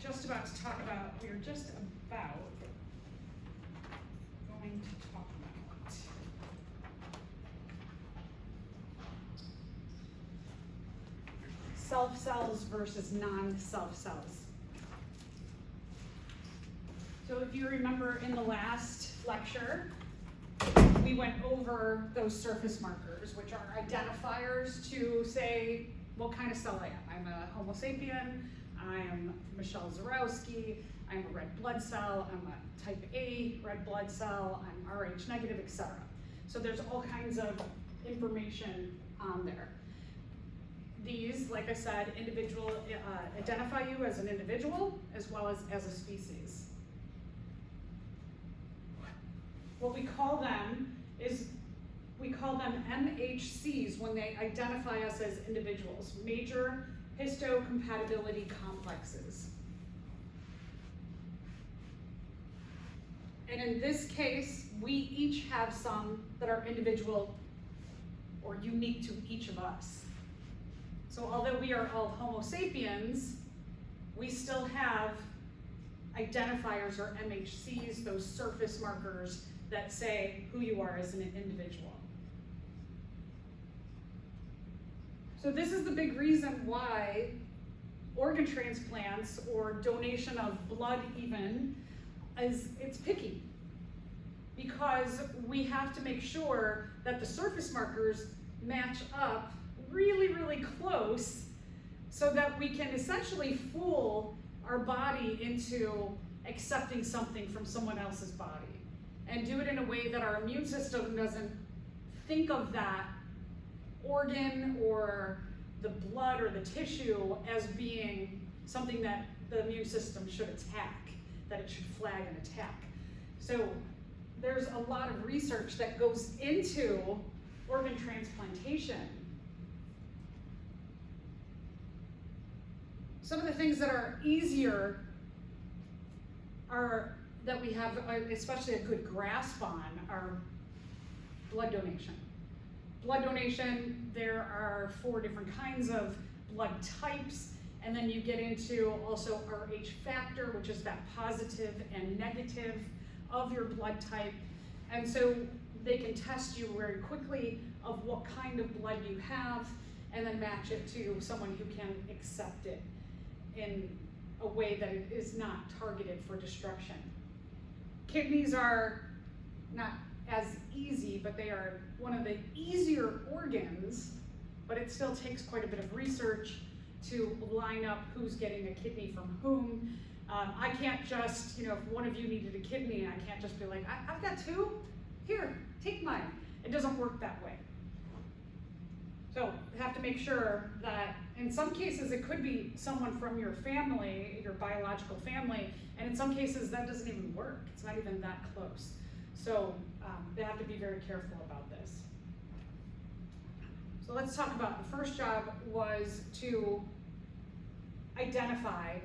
just about to talk about, we are just about going to talk about self cells versus non-self cells. So if you remember in the last lecture, we went over those surface markers, which are identifiers to say what kind of cell I am. I'm a Homo sapien, I am Michelle Zarowski, I'm a red blood cell, I'm a type A red blood cell, I'm Rh negative, etc. So there's all kinds of information on there. These, like I said, identify you as an individual as well as a species. What we call them MHCs when they identify us as individuals, major histocompatibility complexes. And in this case, we each have some that are individual or unique to each of us. So although we are all Homo sapiens, we still have identifiers or MHCs, those surface markers that say who you are as an individual. So this is the big reason why organ transplants or donation of blood even it's picky, because we have to make sure that the surface markers match up really, really close so that we can essentially fool our body into accepting something from someone else's body and do it in a way that our immune system doesn't think of that organ or the blood or the tissue as being something that the immune system should attack, that it should flag an attack. So there's a lot of research that goes into organ transplantation. Some of the things that are easier are that we have especially a good grasp on are blood donation. Blood donation, there are 4 different kinds of blood types, and then you get into also Rh factor, which is that positive and negative of your blood type. And so they can test you very quickly of what kind of blood you have and then match it to someone who can accept it in a way that it is not targeted for destruction. Kidneys are not as easy, but they are one of the easier organs, but it still takes quite a bit of research to line up who's getting a kidney from whom. I can't just, if one of you needed a kidney, I can't just be like, I've got 2, here, take mine. It doesn't work that way. So you have to make sure that in some cases it could be someone from your family, your biological family, and in some cases that doesn't even work. It's not even that close. So they have to be very careful about this. So let's talk about the first job was to identify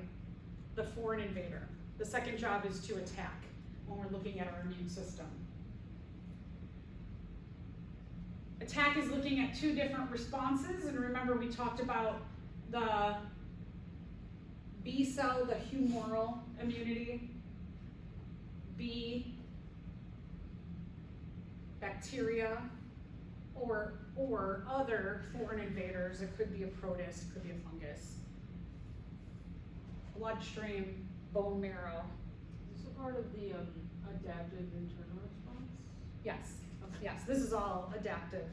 the foreign invader. The second job is to attack when we're looking at our immune system. Attack is looking at 2 different responses, and remember we talked about the B cell, the humoral immunity, B, bacteria, or other foreign invaders. It could be a protist, it could be a fungus. Bloodstream, bone marrow. Is this part of the adaptive internal response? Yes, yes, this is all adaptive.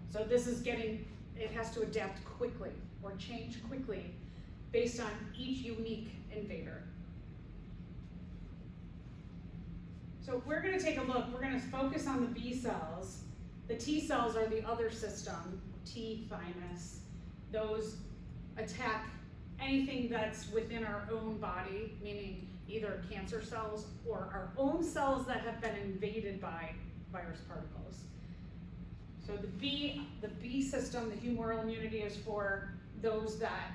So this is it has to adapt quickly or change quickly based on each unique invader. So we're going to take a look, we're going to focus on the B cells. The T cells are the other system, T thymus. Those attack anything that's within our own body, meaning either cancer cells or our own cells that have been invaded by virus particles. So the B system, the humoral immunity, is for those that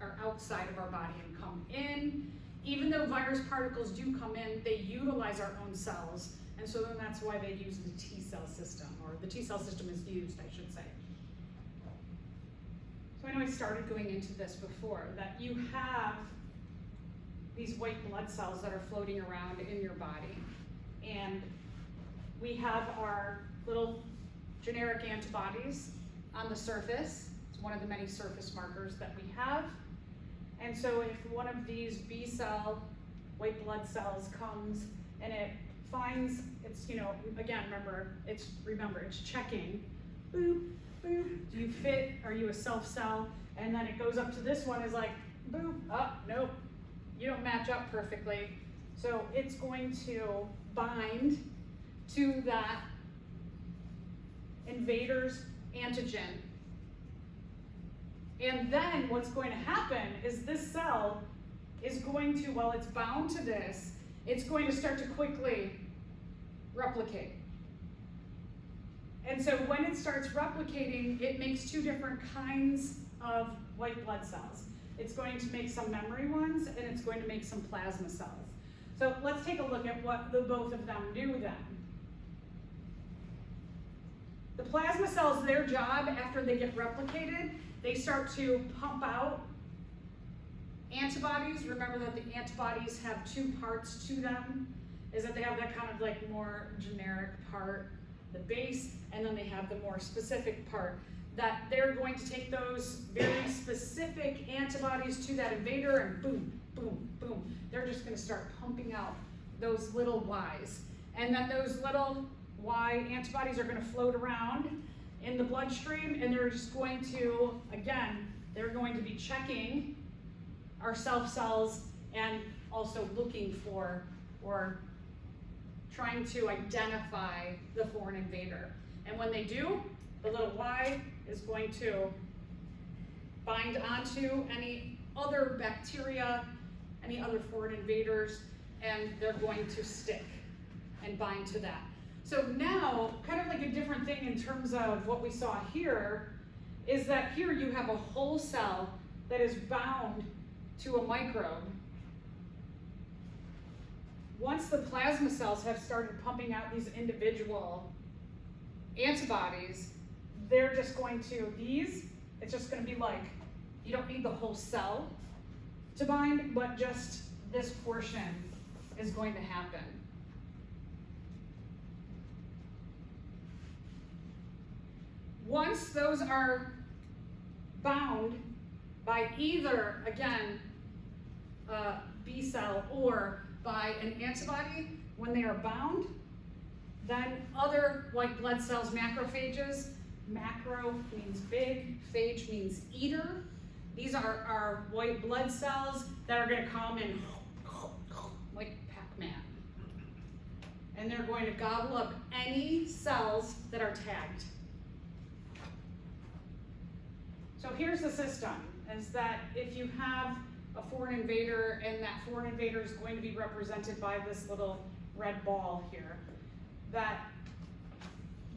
are outside of our body and come in. Even though virus particles do come in, they utilize our own cells, and so then that's why they use the T cell system, or the T cell system is used, I should say. I know I started going into this before, that you have these white blood cells that are floating around in your body. And we have our little generic antibodies on the surface. It's one of the many surface markers that we have. And so if one of these B cell white blood cells comes and it finds, it's, you know, again, remember, it's checking, boop, boop, do you fit, are you a self cell? And then it goes up to this one, is like, boop, oh, nope, you don't match up perfectly. So it's going to bind to that invader's antigen. And then what's going to happen is this cell is going to, while it's bound to this, it's going to start to quickly replicate. And so when it starts replicating, it makes two different kinds of white blood cells. It's going to make some memory ones, and it's going to make some plasma cells. So let's take a look at what the both of them do then. The plasma cells, their job after they get replicated, they start to pump out antibodies. Remember that the antibodies have two parts to them, is that they have that kind of like more generic part, the base, and then they have the more specific part, that they're going to take those very specific antibodies to that invader and boom, boom, boom. They're just gonna start pumping out those little Ys. And then those little Y antibodies are gonna float around in the bloodstream, and they're just going to, again, they're going to be checking our self cells and also looking for or trying to identify the foreign invader. And when they do, the little Y is going to bind onto any other bacteria, any other foreign invaders, and they're going to stick and bind to that. So now, kind of like a different thing in terms of what we saw here, is that here you have a whole cell that is bound to a microbe. Once the plasma cells have started pumping out these individual antibodies, they're just going to, it's just going to be like, you don't need the whole cell to bind, but just this portion is going to happen. Once those are bound by either, again, a B cell or by an antibody, when they are bound, then other white blood cells, macrophages, macro means big, phage means eater. These are our white blood cells that are going to come and like Pac-Man. And they're going to gobble up any cells that are tagged. So here's the system, is that if you have a foreign invader, and that foreign invader is going to be represented by this little red ball here, that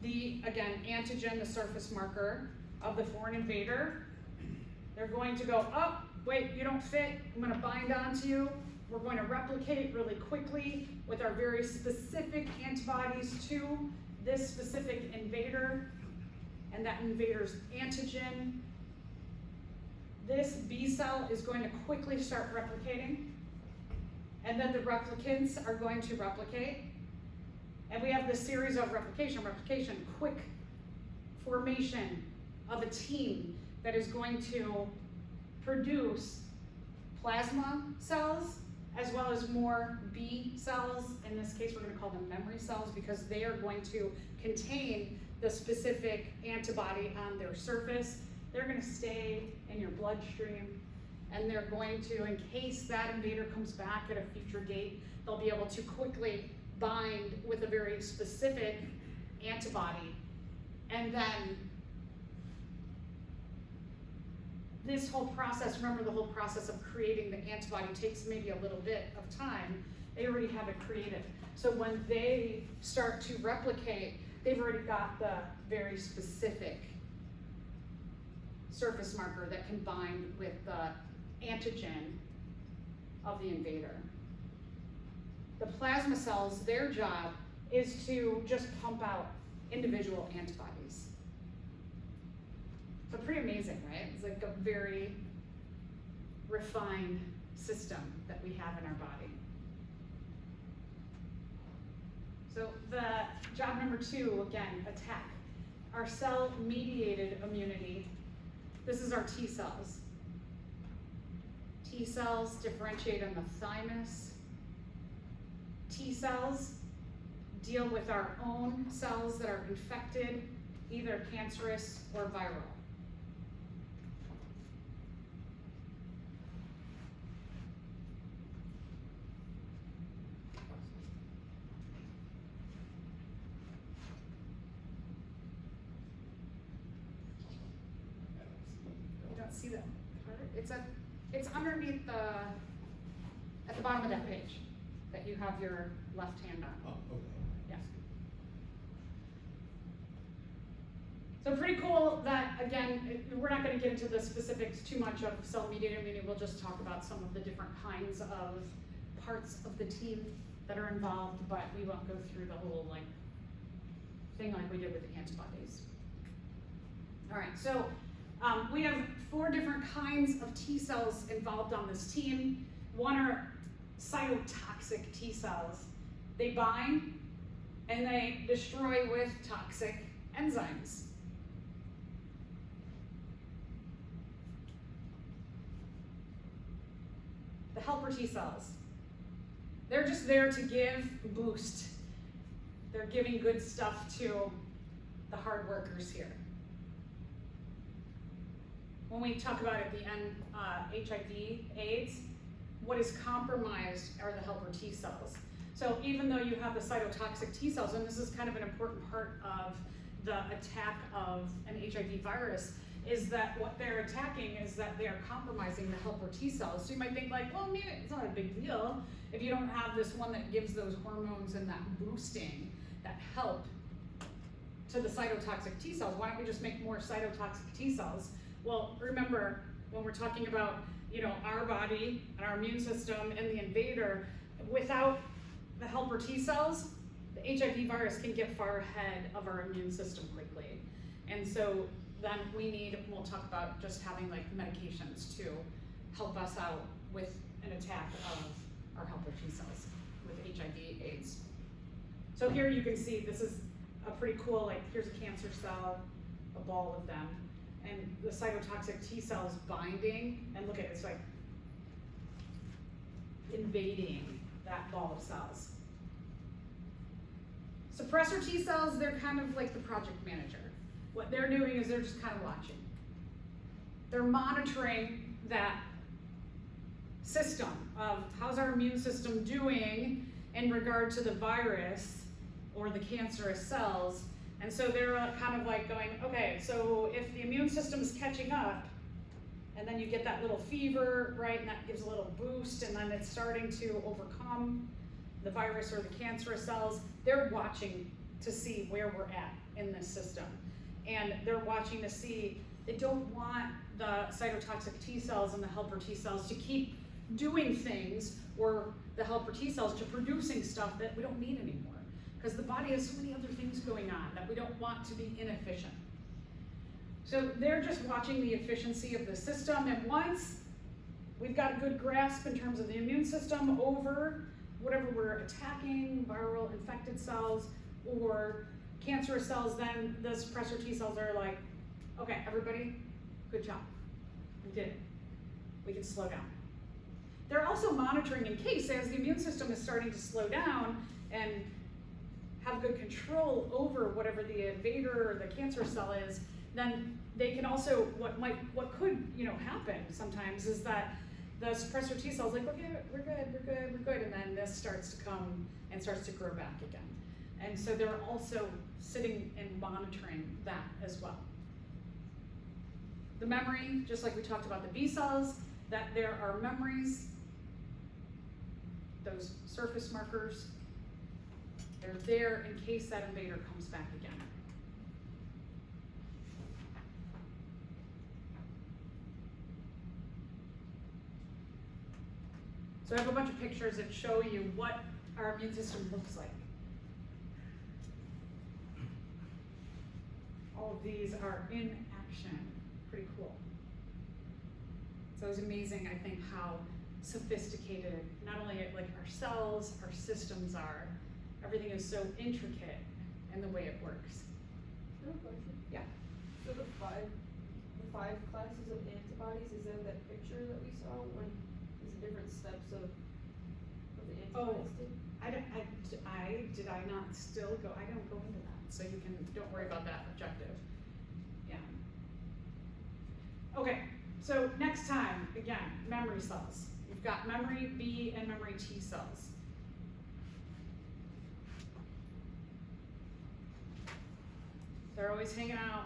the, again, antigen, the surface marker of the foreign invader, they're going to go, oh, wait, you don't fit, I'm gonna bind onto you. We're going to replicate really quickly with our very specific antibodies to this specific invader, and that invader's antigen. This B cell is going to quickly start replicating, and then the replicants are going to replicate. And we have this series of replication, quick formation of a team that is going to produce plasma cells as well as more B cells. In this case, we're going to call them memory cells because they are going to contain the specific antibody on their surface. They're going to stay in your bloodstream, and they're going to, in case that invader comes back at a future date, they'll be able to quickly bind with a very specific antibody. And then this whole process, remember the whole process of creating the antibody takes maybe a little bit of time. They already have it created. So when they start to replicate, they've already got the very specific surface marker that can bind with the antigen of the invader. The plasma cells, their job is to just pump out individual antibodies. So pretty amazing, right? It's like a very refined system that we have in our body. So the job number 2, again, attack. Our cell-mediated immunity. This is our T cells. T cells differentiate in the thymus. T cells deal with our own cells that are infected, either cancerous or viral. You don't see that part? It's underneath at the bottom of that page that you have your left hand on. Oh, okay. Yeah. So pretty cool that, again, we're not going to get into the specifics too much of cell-mediated immunity. We'll just talk about some of the different kinds of parts of the team that are involved, but we won't go through the whole thing like we did with the antibodies. All right, so we have 4 different kinds of T cells involved on this team. One are cytotoxic T cells. They bind and they destroy with toxic enzymes. The helper T cells. They're just there to give boost. They're giving good stuff to the hard workers here. When we talk about at the end HIV, AIDS, what is compromised are the helper T cells. So even though you have the cytotoxic T cells, and this is kind of an important part of the attack of an HIV virus, is that what they're attacking is that they are compromising the helper T cells. So you might think well, maybe it's not a big deal if you don't have this one that gives those hormones and that boosting, that help to the cytotoxic T cells. Why don't we just make more cytotoxic T cells? Well, remember, when we're talking about, our body and our immune system and the invader, without the helper T cells, the HIV virus can get far ahead of our immune system quickly. And so then we'll talk about just having medications to help us out with an attack of our helper T cells with HIV, AIDS. So here you can see, this is a pretty cool, here's a cancer cell, a ball of them. And the cytotoxic T cells binding, and look at it, it's invading that ball of cells. Suppressor T cells, they're kind of like the project manager. What they're doing is they're just kind of watching. They're monitoring that system of how's our immune system doing in regard to the virus or the cancerous cells. And so they're kind of going, okay, so if the immune system is catching up, and then you get that little fever, right, and that gives a little boost, and then it's starting to overcome the virus or the cancerous cells, they're watching to see where we're at in this system. And they're watching to see, they don't want the cytotoxic T cells and the helper T cells to keep doing things, or the helper T cells to producing stuff that we don't need anymore. Because the body has so many other things going on that we don't want to be inefficient. So they're just watching the efficiency of the system, and once we've got a good grasp in terms of the immune system over whatever we're attacking, viral infected cells or cancerous cells, then the suppressor T cells are like, okay, everybody, good job. We did it. We can slow down. They're also monitoring in case, as the immune system is starting to slow down and have good control over whatever the invader or the cancer cell is, then they can also, what could happen sometimes is that the suppressor T cells okay, we're good, and then this starts to come and starts to grow back again. And so they're also sitting and monitoring that as well. The memory, just like we talked about the B cells, that there are memories, those surface markers, they're there in case that invader comes back again. So I have a bunch of pictures that show you what our immune system looks like. All of these are in action Pretty cool. So it's amazing, I think, how sophisticated not only like our cells, our systems are. Everything is so intricate in the way it works. I have a question. Yeah. So the five classes of antibodies, is that picture that we saw when there's different steps of the antibodies thing? Did I not still go, I don't go into that, so you can, don't worry about that objective. Yeah. Okay, so next time, again, memory cells. You've got memory B and memory T cells. They're always hanging out.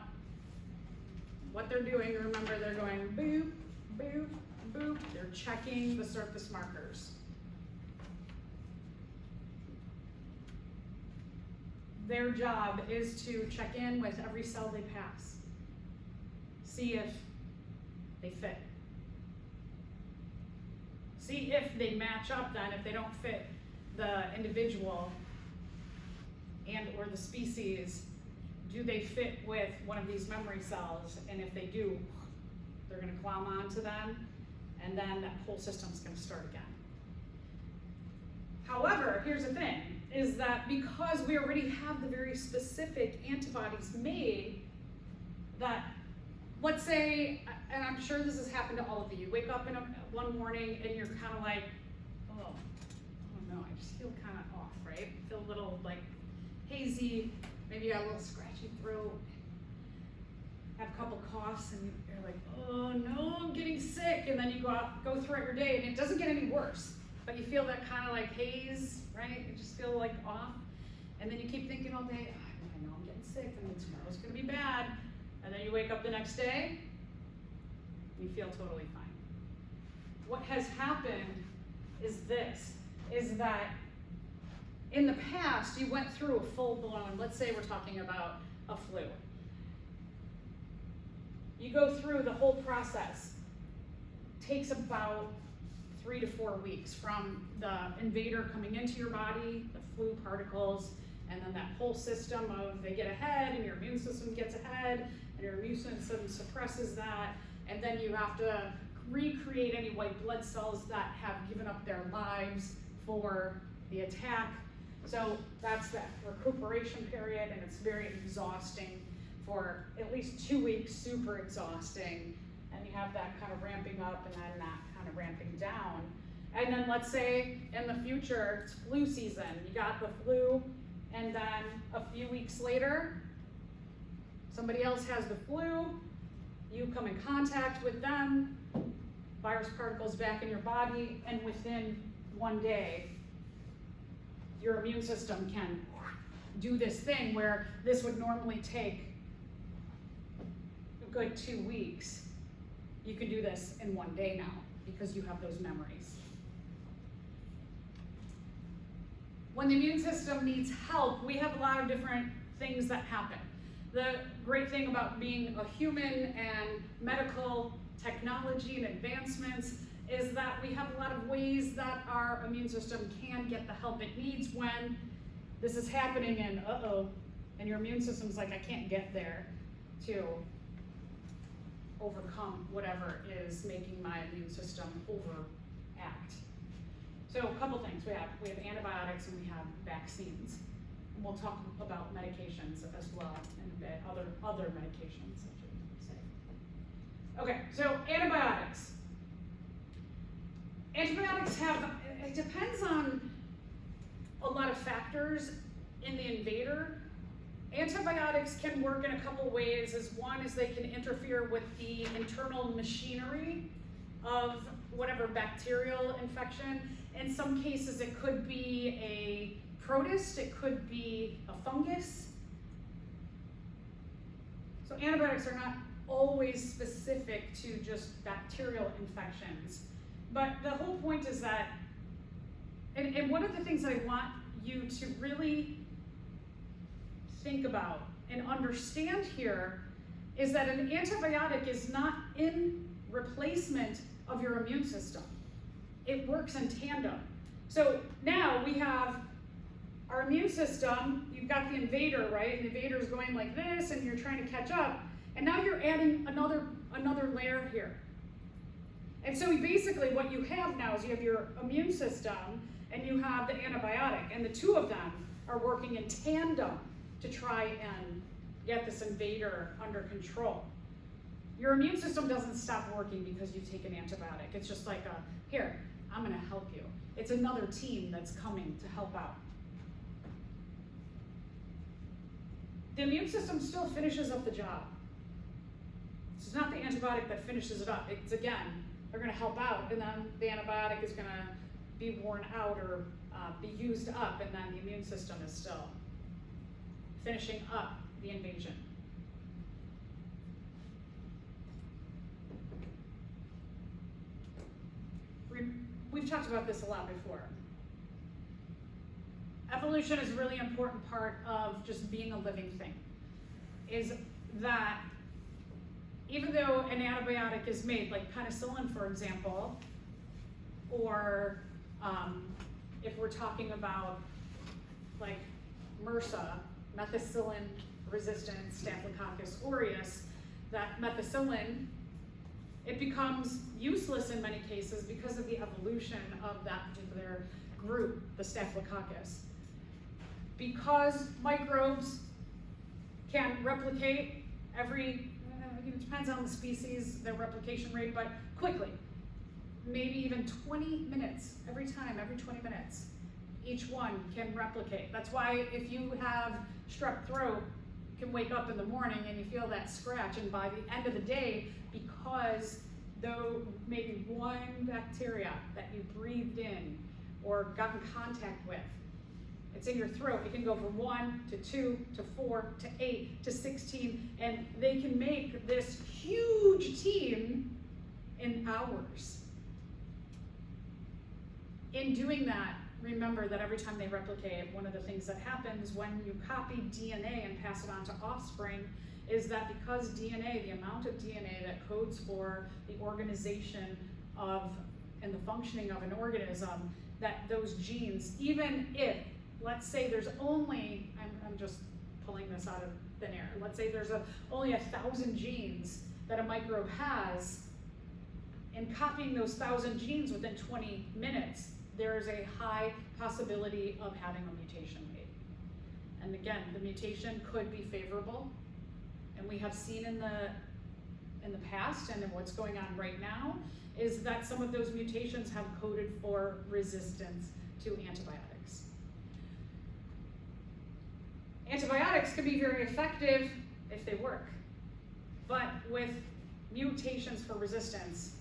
What they're doing, remember, they're going boop, boop, boop. They're checking the surface markers. Their job is to check in with every cell they pass. See if they fit. See if they match up then, if they don't fit the individual and or the species, do they fit with one of these memory cells? And if they do, they're gonna climb onto them, and then that whole system's gonna start again. However, here's the thing, is that because we already have the very specific antibodies made, that, let's say, and I'm sure this has happened to all of you, wake up one morning and you're kind of like, oh, I don't know, I just feel kind of off, right? Feel a little like hazy, maybe you got a little scratchy throat, have a couple coughs, and you're like, oh no, I'm getting sick, and then you go throughout your day, and it doesn't get any worse, but you feel that kind of like haze, right? You just feel like off, and then you keep thinking all day, I know I'm getting sick, and tomorrow's gonna be bad, and then you wake up the next day, you feel totally fine. What has happened is this, is that in the past, you went through a full-blown, let's say we're talking about a flu. You go through the whole process. Takes about 3 to 4 weeks from the invader coming into your body, the flu particles, and then that whole system of they get ahead and your immune system gets ahead and your immune system suppresses that, and then you have to recreate any white blood cells that have given up their lives for the attack. So that's that recuperation period, and it's very exhausting for at least 2 weeks, super exhausting. And you have that kind of ramping up and then that kind of ramping down. And then let's say in the future, it's flu season. You got the flu, and then a few weeks later, somebody else has the flu, you come in contact with them, virus particles back in your body, and within 1 day, your immune system can do this thing where this would normally take a good 2 weeks. You can do this in 1 day now because you have those memories. When the immune system needs help, we have a lot of different things that happen. The great thing about being a human and medical technology and advancements is that we have a lot of ways that our immune system can get the help it needs when this is happening and and your immune system's like, I can't get there to overcome whatever is making my immune system overact. So a couple things, we have antibiotics and we have vaccines. And we'll talk about medications as well in a bit, other medications, I should say. Okay, so antibiotics. Antibiotics it depends on a lot of factors in the invader. Antibiotics can work in a couple ways. One is they can interfere with the internal machinery of whatever bacterial infection. In some cases, it could be a protist, it could be a fungus. So antibiotics are not always specific to just bacterial infections. But the whole point is that, and one of the things that I want you to really think about and understand here is that an antibiotic is not in replacement of your immune system. It works in tandem. So now we have our immune system, you've got the invader, right? And the invader is going like this and you're trying to catch up. And now you're adding another layer here. And so basically what you have now is you have your immune system and you have the antibiotic, and the two of them are working in tandem to try and get this invader under control. Your immune system doesn't stop working because you take an antibiotic. It's just like here, I'm gonna help you. It's another team that's coming to help out. The immune system still finishes up the job. It's not the antibiotic that finishes it up. It's again, they're gonna help out, and then the antibiotic is gonna be worn out or be used up, and then the immune system is still finishing up the invasion. We've talked about this a lot before. Evolution is a really important part of just being a living thing. Is that even though an antibiotic is made, like penicillin, for example, or if we're talking about like MRSA, methicillin-resistant Staphylococcus aureus, that methicillin, it becomes useless in many cases because of the evolution of that particular group, the Staphylococcus. Because microbes can replicate it depends on the species, their replication rate, but quickly, maybe even 20 minutes, every 20 minutes, each one can replicate. That's why if you have strep throat, you can wake up in the morning and you feel that scratch, and by the end of the day, because though maybe one bacteria that you breathed in or got in contact with, it's in your throat, it can go from 1 to 2 to 4 to 8 to 16, and they can make this huge team in hours. In doing that, remember that every time they replicate, one of the things that happens when you copy DNA and pass it on to offspring is that because DNA, the amount of DNA that codes for the organization of and the functioning of an organism, that those genes, even if, let's say there's only, I'm just pulling this out of thin air, let's say there's only 1,000 genes that a microbe has, in copying those 1,000 genes within 20 minutes, there is a high possibility of having a mutation made. And again, the mutation could be favorable, and we have seen in the past and in what's going on right now is that some of those mutations have coded for resistance to antibiotics. Antibiotics can be very effective if they work, but with mutations for resistance,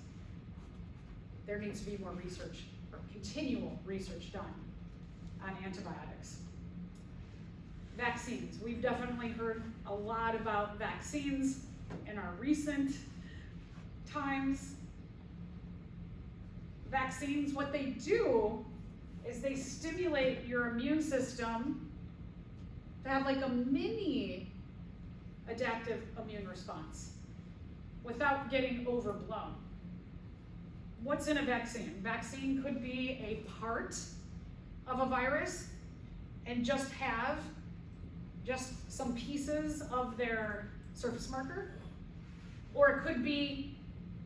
there needs to be more research, or continual research done on antibiotics. Vaccines. We've definitely heard a lot about vaccines in our recent times. Vaccines, what they do is they stimulate your immune system to have like a mini adaptive immune response without getting overblown. What's in a vaccine? Vaccine could be a part of a virus and just have some pieces of their surface marker, or it could be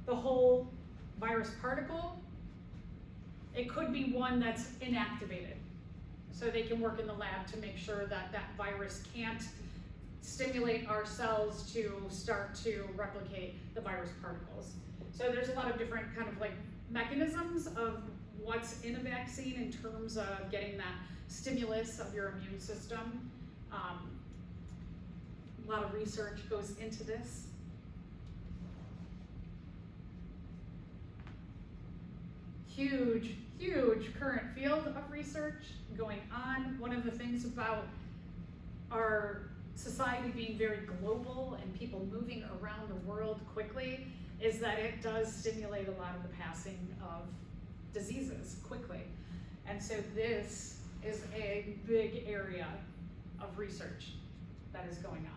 the whole virus particle. It could be one that's inactivated, so they can work in the lab to make sure that that virus can't stimulate our cells to start to replicate the virus particles. So there's a lot of different kind of like mechanisms of what's in a vaccine in terms of getting that stimulus of your immune system. A lot of research goes into this. Huge, huge current field of research going on. One of the things about our society being very global and people moving around the world quickly is that it does stimulate a lot of the passing of diseases quickly. And so this is a big area of research that is going on.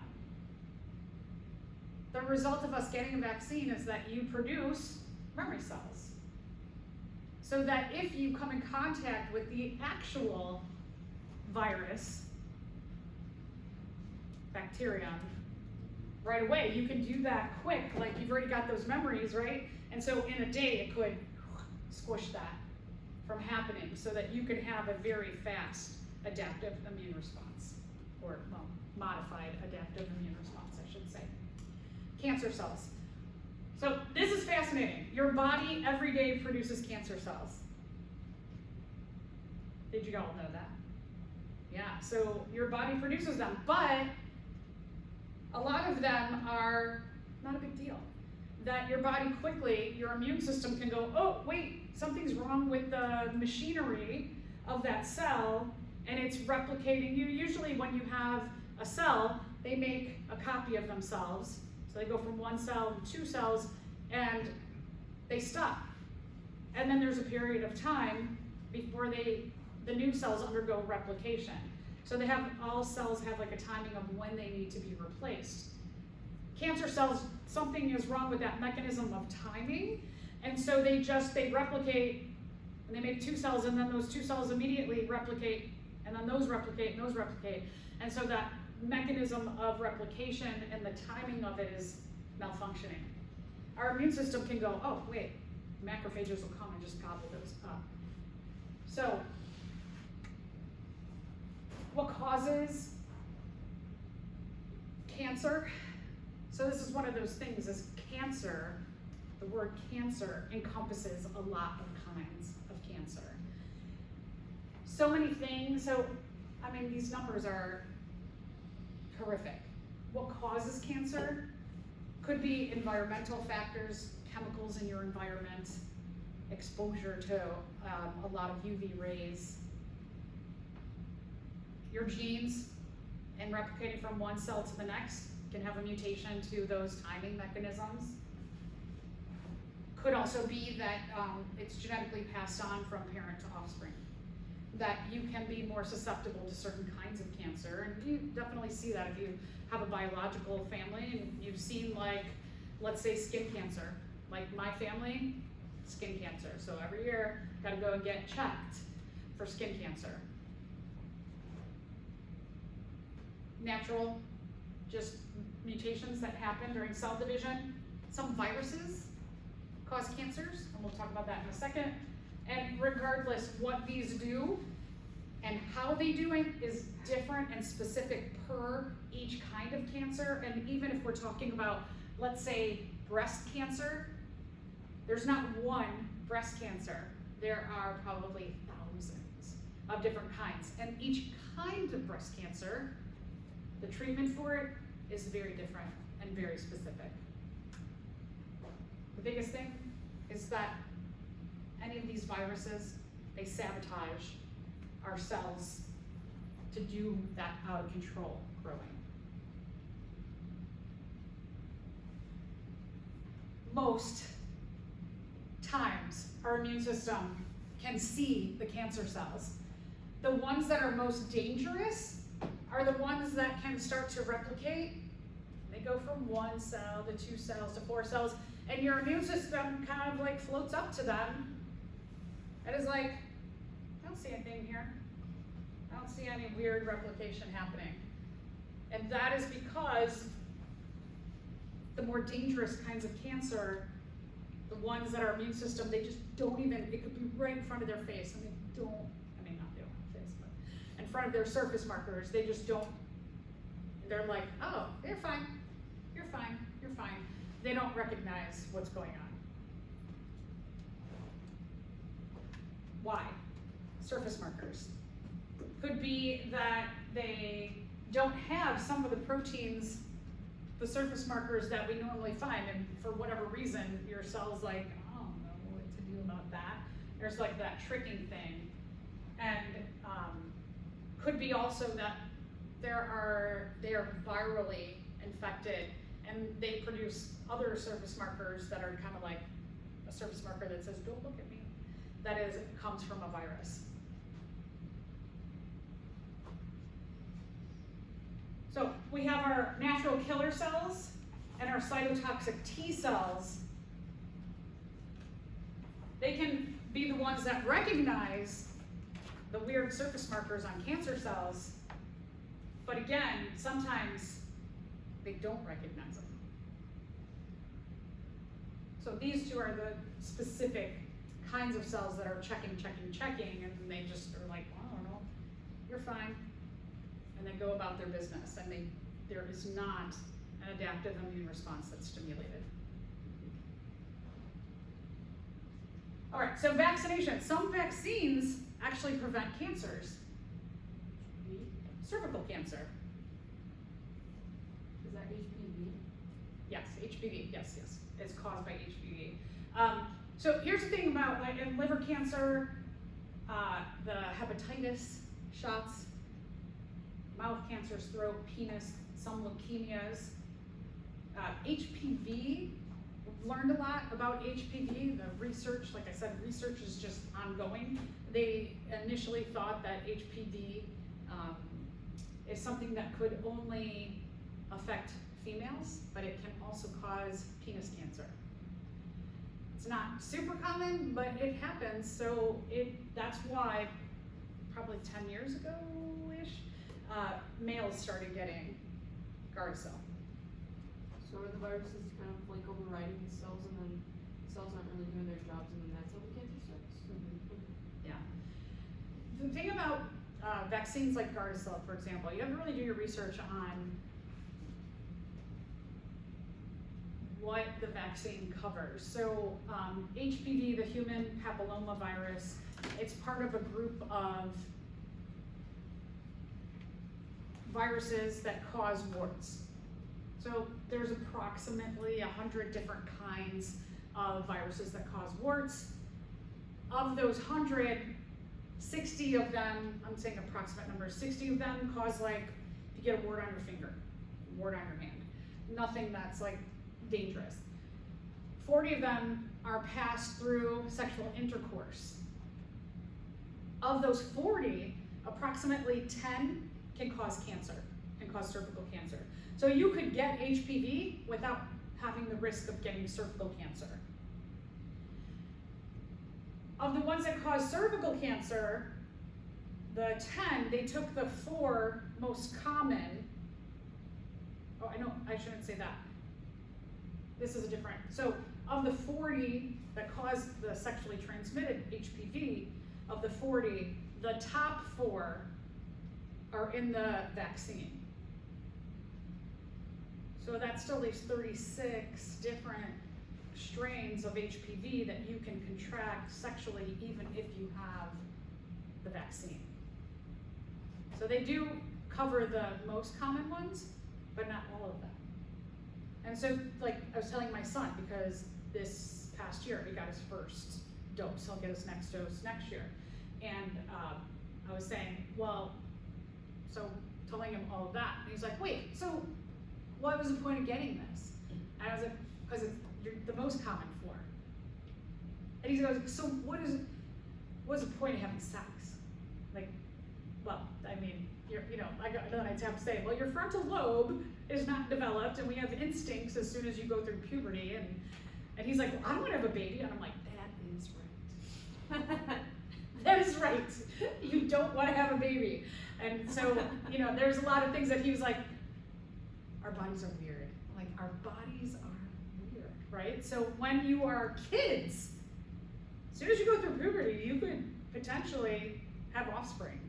The result of us getting a vaccine is that you produce memory cells. So that if you come in contact with the actual virus, bacterium, right away. You can do that quick, like you've already got those memories, right? And so in a day it could squish that from happening so that you can have a very fast adaptive immune response, or well, modified adaptive immune response, I should say. Cancer cells. So this is fascinating. Your body every day produces cancer cells. Did you all know that? Yeah, so your body produces them, but a lot of them are not a big deal. That your body quickly, your immune system can go, oh, wait, something's wrong with the machinery of that cell, and it's replicating you. Usually when you have a cell, they make a copy of themselves. So they go from one cell to two cells, and they stop. And then there's a period of time before the new cells undergo replication. So they have, all cells have like a timing of when they need to be replaced. Cancer cells, something is wrong with that mechanism of timing, and so they replicate, and they make two cells, and then those two cells immediately replicate, and then those replicate, and those replicate. And so that mechanism of replication and the timing of it is malfunctioning. Our immune system can go, oh, wait, macrophages will come and just gobble those up. So, what causes cancer? So this is one of those things, is cancer, the word cancer encompasses a lot of kinds of cancer. So many things, so, I mean, these numbers are horrific. What causes cancer? Could be environmental factors, chemicals in your environment, exposure to a lot of UV rays, your genes, and replicating from one cell to the next can have a mutation to those timing mechanisms. Could also be that it's genetically passed on from parent to offspring, that you can be more susceptible to certain kinds of cancer. And you definitely see that if you have a biological family and you've seen, like, let's say skin cancer. Like my family, skin cancer. So every year, gotta go and get checked for skin cancer. Natural, just mutations that happen during cell division. Some viruses cause cancers, and we'll talk about that in a second. And regardless what these do and how they do it is different and specific per each kind of cancer. And even if we're talking about, let's say, breast cancer, there's not one breast cancer. There are probably thousands of different kinds. And each kind of breast cancer, the treatment for it is very different and very specific. The biggest thing is that any of these viruses, they sabotage our cells to do that out of control growing. Most times, our immune system can see the cancer cells. The ones that are most dangerous are the ones that can start to replicate. They go from one cell to two cells to four cells, and your immune system kind of like floats up to them. It is like, I don't see anything here. I don't see any weird replication happening. And that is because the more dangerous kinds of cancer, the ones that our immune system, they just don't even, it could be right in front of their face, and they don't, I mean, not their face, but in front of their surface markers, they just don't, they're like, oh, you're fine, you're fine, you're fine. They don't recognize what's going on. Why? Surface markers. Could be that they don't have some of the proteins, the surface markers that we normally find, and for whatever reason, your cell's like, I don't know what to do about that. There's like that tricking thing. And could be also that they are virally infected, and they produce other surface markers that are kind of like a surface marker that says, don't look at me. That is, comes from a virus. So we have our natural killer cells and our cytotoxic T cells. They can be the ones that recognize the weird surface markers on cancer cells, but again, sometimes they don't recognize them. So these two are the specific kinds of cells that are checking, and then they just are like, well, I don't know, you're fine, and they go about their business, and there is not an adaptive immune response that's stimulated. All right, so vaccination. Some vaccines actually prevent cancers. Cervical cancer. Is that HPV? Yes, HPV, yes. It's caused by HPV. So here's the thing about like in liver cancer, the hepatitis shots, mouth cancers, throat, penis, some leukemias. HPV, we've learned a lot about HPV. The research, like I said, research is just ongoing. They initially thought that HPV is something that could only affect females, but it can also cause penis cancer. It's not super common, but it happens, so that's why probably 10 years ago-ish, males started getting Gardasil. So are the viruses kind of like overriding the cells, and then the cells aren't really doing their jobs, and then that's how the cancer starts? Yeah. The thing about vaccines like Gardasil, for example, you have to really do your research on what the vaccine covers. So HPV, the human papillomavirus, it's part of a group of viruses that cause warts. So there's approximately 100 different kinds of viruses that cause warts. Of those 100, 60 of them, I'm saying approximate numbers, 60 of them cause, like, if you get a wart on your finger, wart on your hand. Nothing that's like dangerous. 40 of them are passed through sexual intercourse. Of those 40, approximately 10 can cause cancer, can cause cervical cancer. So you could get HPV without having the risk of getting cervical cancer. Of the ones that cause cervical cancer, the 10, they took the 4 most common. Oh, I know, I shouldn't say that. This is a different, so of the 40 that cause the sexually transmitted HPV, of the 40, the top 4 are in the vaccine. So that still leaves 36 different strains of HPV that you can contract sexually even if you have the vaccine. So they do cover the most common ones, but not all of them. And so, like I was telling my son, because this past year he got his first dose, he'll get his next dose next year. And I was saying, well, so telling him all of that, and he's like, wait, so what was the point of getting this? And I was like, because it's the most common form. And he goes, so what's the point of having sex? Like, well, I mean, then I'd have to say, well, your frontal lobe is not developed, and we have instincts as soon as you go through puberty. And he's like, well, I don't want to have a baby. And I'm like, that is right. That is right. You don't want to have a baby. And so, there's a lot of things that he was like, our bodies are weird. Like, our bodies are weird, right? So when you are kids, as soon as you go through puberty, you could potentially have offspring.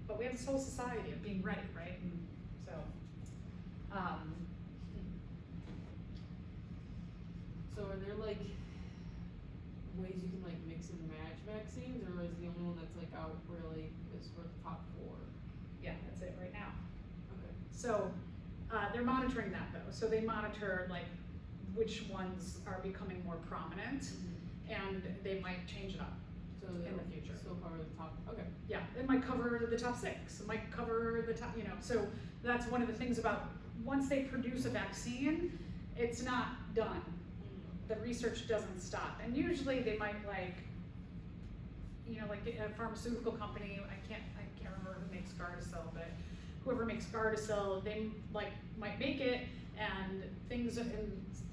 But we have this whole society of being ready, right? And so, So are there like ways you can like mix and match vaccines, or is the only one that's like out really is for the top 4? yeah, that's it right now. Okay. So they're monitoring that though. So they monitor like which ones are becoming more prominent, and they might change it up So in the future. So far the top. Okay. Yeah, it might cover the top 6. It might cover the top, So that's one of the things about once they produce a vaccine, it's not done. The research doesn't stop, and usually they might like a pharmaceutical company. I can't remember who makes Gardasil, but whoever makes Gardasil, they might make it, and things in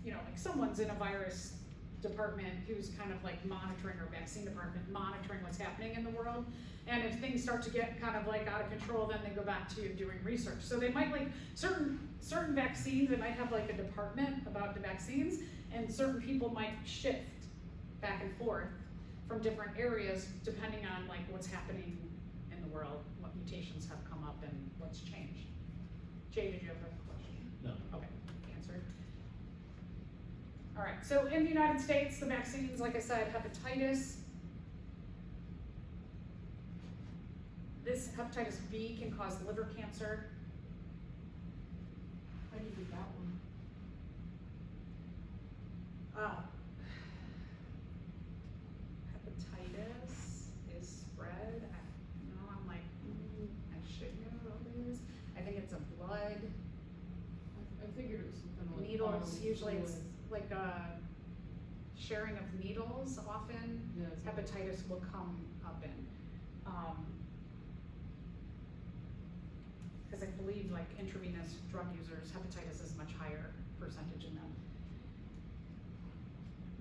like someone's in a virus department who's kind of like monitoring, or vaccine department monitoring what's happening in the world. And if things start to get kind of like out of control, then they go back to doing research. So they might like certain vaccines, they might have like a department about the vaccines, and certain people might shift back and forth from different areas depending on like what's happening in the world, what mutations have come up, and what's changed. Jay, did you have a question? No. Okay, answered. All right, so in the United States, the vaccines, like I said, hepatitis. This hepatitis B can cause liver cancer. How do you get that one? Hepatitis is spread. I'm like, I should know this. I think it's a blood. I figured it was something like Needles, bodily usually it's fluid. like a sharing of needles often. Yeah, it's like- Hepatitis will come up in. Because I believe like intravenous drug users, hepatitis is much higher percentage in them.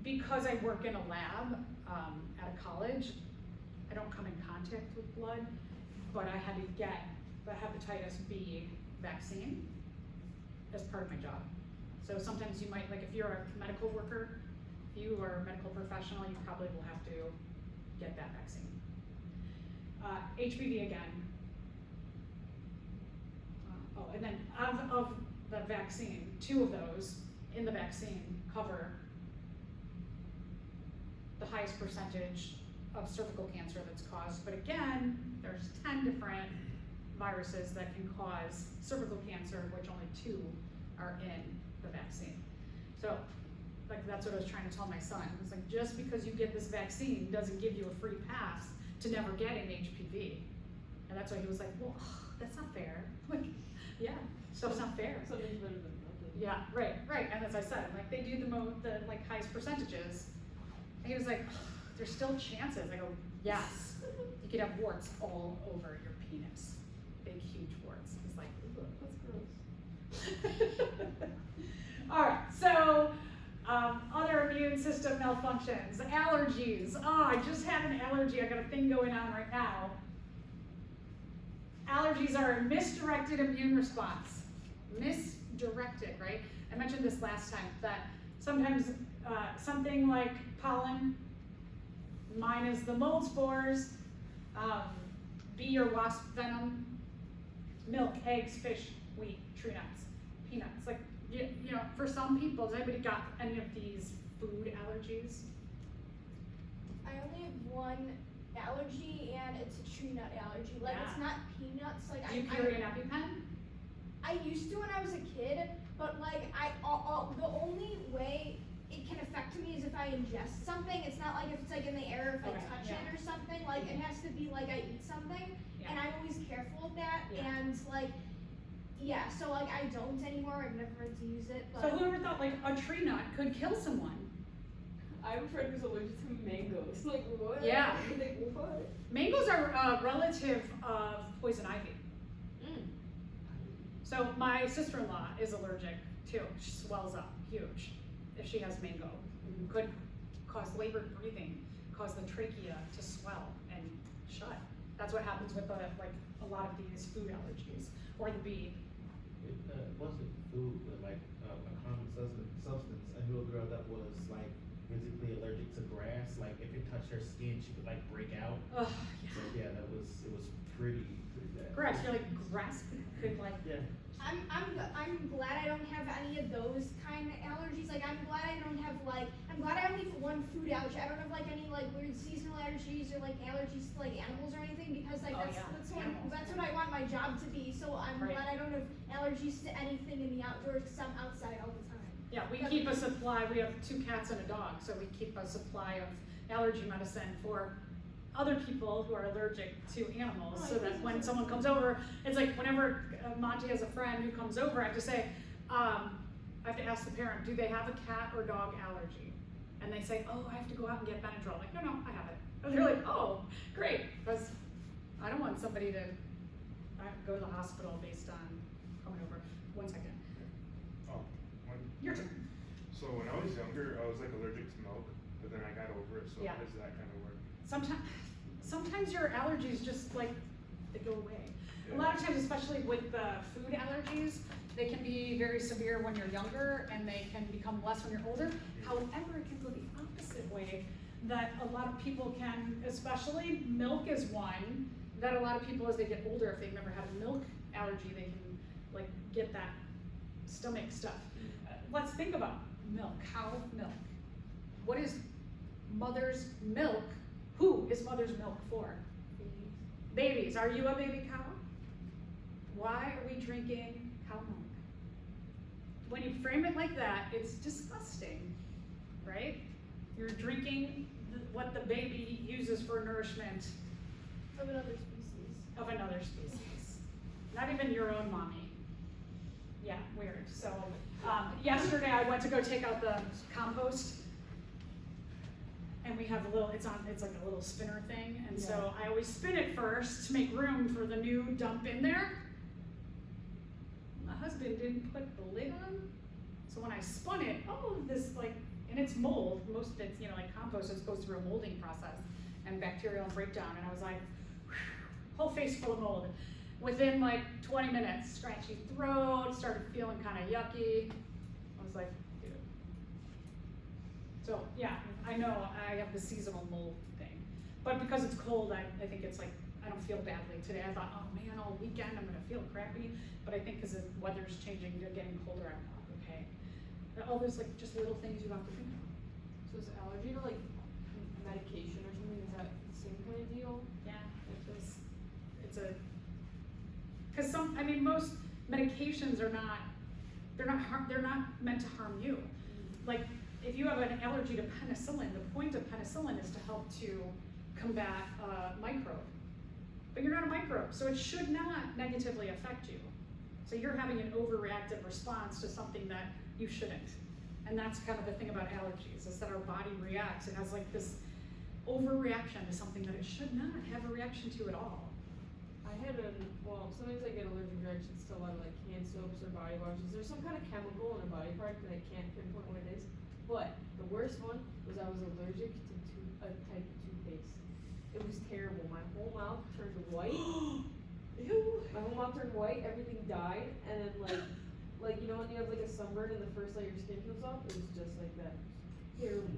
Because I work in a lab at a college, I don't come in contact with blood, but I had to get the hepatitis B vaccine as part of my job. So sometimes you might, like if you're a medical worker, if you are a medical professional, you probably will have to get that vaccine. HPV again. And then of the vaccine, 2 of those in the vaccine cover the highest percentage of cervical cancer that's caused. But again, there's 10 different viruses that can cause cervical cancer, which only 2 are in the vaccine. So, like that's what I was trying to tell my son. It's like, just because you get this vaccine doesn't give you a free pass to never get an HPV. And that's why he was like, well, that's not fair. Like, yeah, so it's not fair. Something's better than nothing. Yeah, right. And as I said, like they do the like highest percentages. And he was like, there's still chances. I go, yes. You could have warts all over your penis. Big, huge warts. He's like, That's gross. all right, so other immune system malfunctions, allergies. Oh, I just had an allergy. I got a thing going on right now. Allergies are a misdirected immune response. Misdirected, right? I mentioned this last time, that sometimes something like pollen, mine is the mold spores, bee or wasp venom, milk, eggs, fish, wheat, tree nuts, peanuts. Like, you know, for some people, has anybody got any of these food allergies? I only have one allergy, and it's a tree nut allergy. Like, Yeah. it's not peanuts. Like, Do you carry an EpiPen? I used to when I was a kid, but like, the only way it can affect me is if I ingest something. It's not like if it's like in the air, if I Okay, touch yeah. it or something. Like, it has to be like I eat something, Yeah. and I'm always careful of that. Yeah. And like, yeah, so like I don't anymore. I've never had to use it. But So whoever thought like a tree nut could kill someone? I have a friend who's allergic to mangoes. Like, what? Yeah. Like, what? Mangoes are a relative of poison ivy. Mm. So my sister-in-law is allergic too. She swells up huge if she has mango. Could cause labored breathing, cause the trachea to swell and shut. That's what happens with like a lot of these food allergies, or the bee. It wasn't food, but like a common substance. I knew a girl that was like physically allergic to grass. Like if it touched her skin, she could like break out. Ugh, So yeah, it was pretty bad. grass. You're like grass could like. Yeah. I'm glad I don't have any of those kind of allergies. Like, I'm glad I don't have I'm glad I only have one food allergy. I don't have like any like weird seasonal allergies or like allergies to like animals or anything, because like Oh, yeah. Animals. that's what I want my job to be. So I'm Right. glad I don't have allergies to anything in the outdoors, because I'm outside all the time. Yeah, we keep a supply. We have 2 cats and a dog, so we keep a supply of allergy medicine for other people who are allergic to animals, so that when someone comes over, it's like whenever Monty has a friend who comes over, I have to say, I have to ask the parent, do they have a cat or dog allergy? And they say, oh, I have to go out and get Benadryl. I'm like, no, I have it. And they're like, oh, great, because I don't want somebody to go to the hospital based on coming over. 1 second. Oh, Your turn. So when I was younger, I was like allergic to milk, but then I got over it. So Yeah. how does that kind of work? Sometimes your allergies just like, they go away. A lot of times, especially with the food allergies, they can be very severe when you're younger and they can become less when you're older. However, it can go the opposite way, that a lot of people can, especially milk is one, that a lot of people as they get older, if they've never had a milk allergy, they can like get that stomach stuff. Let's think about milk, cow milk. What is mother's milk? Who is mother's milk for? Babies. Are you a baby cow? Why are we drinking cow milk? When you frame it like that, it's disgusting, right? You're drinking what the baby uses for nourishment Of another species. of another species. Not even your own mommy. Yeah, weird. So yesterday I went to go take out the compost, and we have a little, it's like a little spinner thing, and so I always spin it first to make room for the new dump in there. My husband didn't put the lid on, so when I spun it, all of this like, and it's mold, most of it's, you know, like compost, it goes through a molding process and bacterial breakdown, and I was like, whew, whole face full of mold. Within like 20 minutes, scratchy throat, started feeling kind of yucky. I was like, dude. So yeah, I know I have the seasonal mold thing, but because it's cold, I think it's like, I don't feel badly today. I thought, oh man, all weekend I'm gonna feel crappy, but I think because the weather's changing, they're getting colder, I'm okay. All those like just little things you have to think about. So is allergy to like medication or something, is that the same kind of deal? Yeah, it's a, because most medications are not, they're not meant to harm you. Like, if you have an allergy to penicillin, the point of penicillin is to help to combat a microbe. But you're not a microbe, so it should not negatively affect you. So you're having an overreactive response to something that you shouldn't. And that's kind of the thing about allergies, is that our body reacts. It has like this overreaction to something that it should not have a reaction to at all. Sometimes I get allergic reactions to a lot of like hand soaps or body washes. There's some kind of chemical in a body part that I can't pinpoint what it is. But the worst one was I was allergic to a type of toothpaste. It was terrible. My whole mouth turned white. Ew. My whole mouth turned white, everything died, and then like you know when you have like a sunburn and the first layer of skin peels off? It was just like that. Terrible.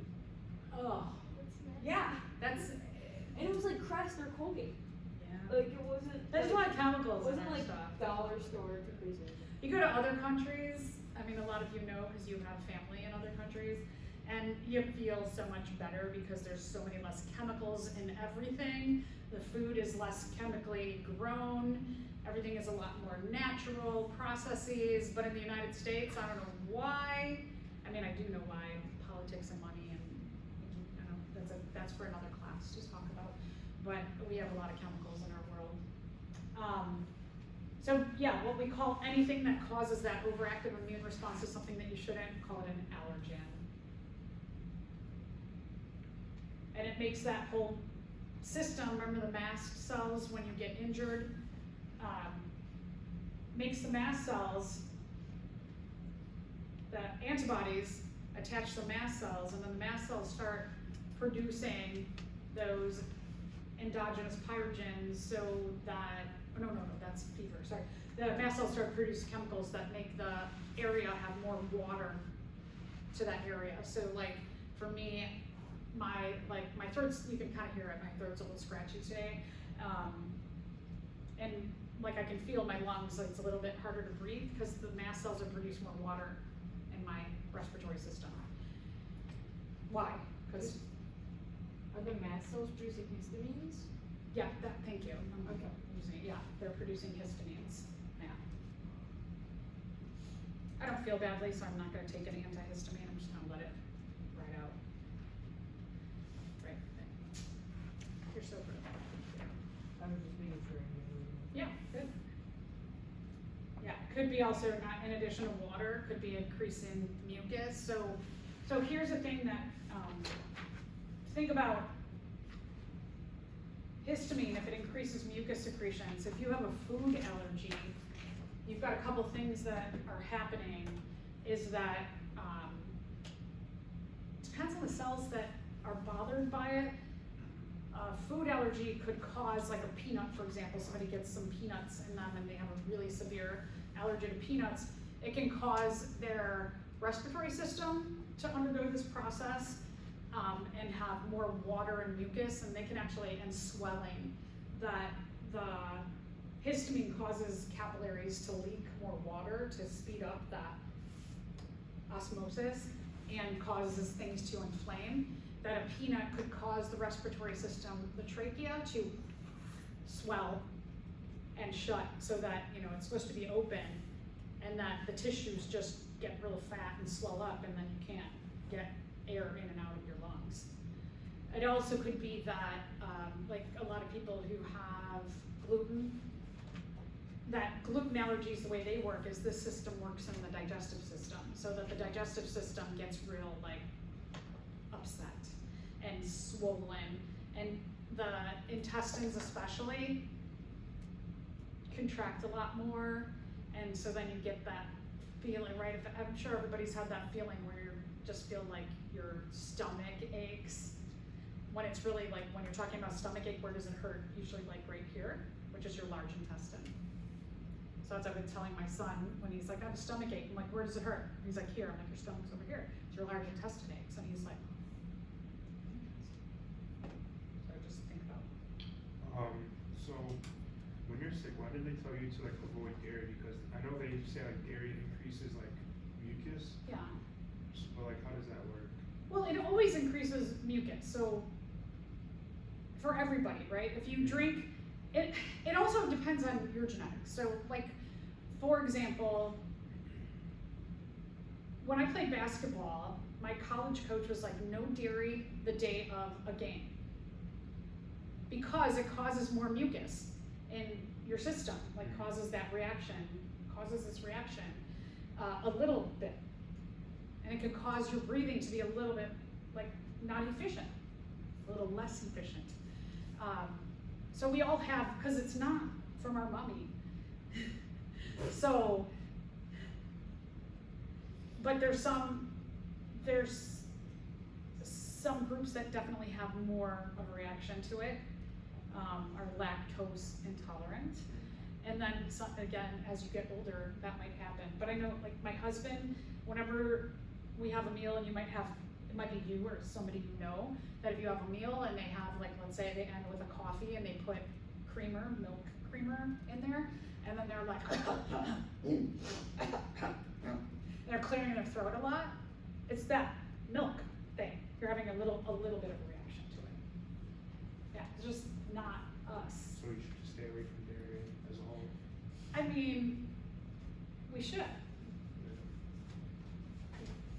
Oh, That's nice. yeah, that's, And it was like Crest or Colgate. yeah. Like it wasn't There's a lot of chemicals it in wasn't our like stuff. dollar store toothpaste. You go to other countries, I mean, a lot of you know because you have family in other countries, and you feel so much better because there's so many less chemicals in everything. The food is less chemically grown. Everything is a lot more natural processes, but in the United States, I don't know why. I mean, I do know why, politics and money, and I don't know, that's for another class to talk about. But we have a lot of chemicals in our world. So yeah, what we call anything that causes that overactive immune response is something that you shouldn't call it an allergen. And it makes that whole system, remember the mast cells when you get injured, makes the mast cells, the antibodies attach to the mast cells, and then the mast cells start producing those endogenous pyrogens so that, oh, no, that's fever, sorry. The mast cells start producing chemicals that make the area have more water to that area. So like, for me, my throat's, you can kind of hear it, my throat's a little scratchy today. And like I can feel my lungs, like it's a little bit harder to breathe because the mast cells are producing more water in my respiratory system. Why? Because Are the mast cells producing histamines? yeah, thank you. I'm Okay. using it. Yeah, they're producing histamines. Yeah. I don't feel badly, so I'm not going to take any antihistamine. I'm just going to let it ride out. Right. You're so good. I was just making sure. Yeah, good. Yeah, could be also not, in addition to water, could be increase in mucus. So here's the thing that think about histamine. If it increases mucus secretions, if you have a food allergy, you've got a couple things that are happening. Is that depends on the cells that are bothered by it. Food allergy could cause, like a peanut, for example, somebody gets some peanuts in them and they have a really severe allergy to peanuts. It can cause their respiratory system to undergo this process and have more water and mucus, and they can actually, and swelling, that the histamine causes capillaries to leak more water to speed up that osmosis and causes things to inflame. That a peanut could cause the respiratory system, the trachea, to swell and shut so that, you know, it's supposed to be open, and that the tissues just get real fat and swell up, and then you can't get air in and out of your lungs. It also could be that, like a lot of people who have gluten, that gluten allergies, the way they work is this system works in the digestive system, so that the digestive system gets real, like, upset and swollen, and the intestines especially contract a lot more, and so then you get that feeling, right? I'm sure everybody's had that feeling where you just feel like your stomach aches, when it's really like, when you're talking about stomach ache, where does it hurt? Usually like right here, which is your large intestine. So that's what I've been telling my son when he's like, I have a stomach ache. I'm like, where does it hurt? He's like, here. I'm like, your stomach's over here. It's your large intestine aches. And he's like, so just think about. So when you're sick, why did they tell you to like avoid dairy? Because I know they say like dairy increases like mucus, Yeah. but like how does that work? Well, it always increases mucus. So for everybody, right? If you drink, it also depends on your genetics. So like, for example, when I played basketball, my college coach was like, no dairy the day of a game, because it causes more mucus in your system, like causes this reaction a little bit. And it could cause your breathing to be a little bit, like, not efficient, a little less efficient. So we all have, because it's not from our mommy. So, but there's some groups that definitely have more of a reaction to it, are lactose intolerant. And then some, again, as you get older, that might happen. But I know, like my husband, whenever we have a meal, and it might be you or somebody you know, that if you have a meal and they have, like, let's say they end with a coffee and they put milk creamer in there, and then they're like, they're clearing their throat a lot, it's that milk thing. You're having a little bit of a reaction to it. Yeah, it's just not us. So you should just stay away from dairy as a whole. I mean, we should.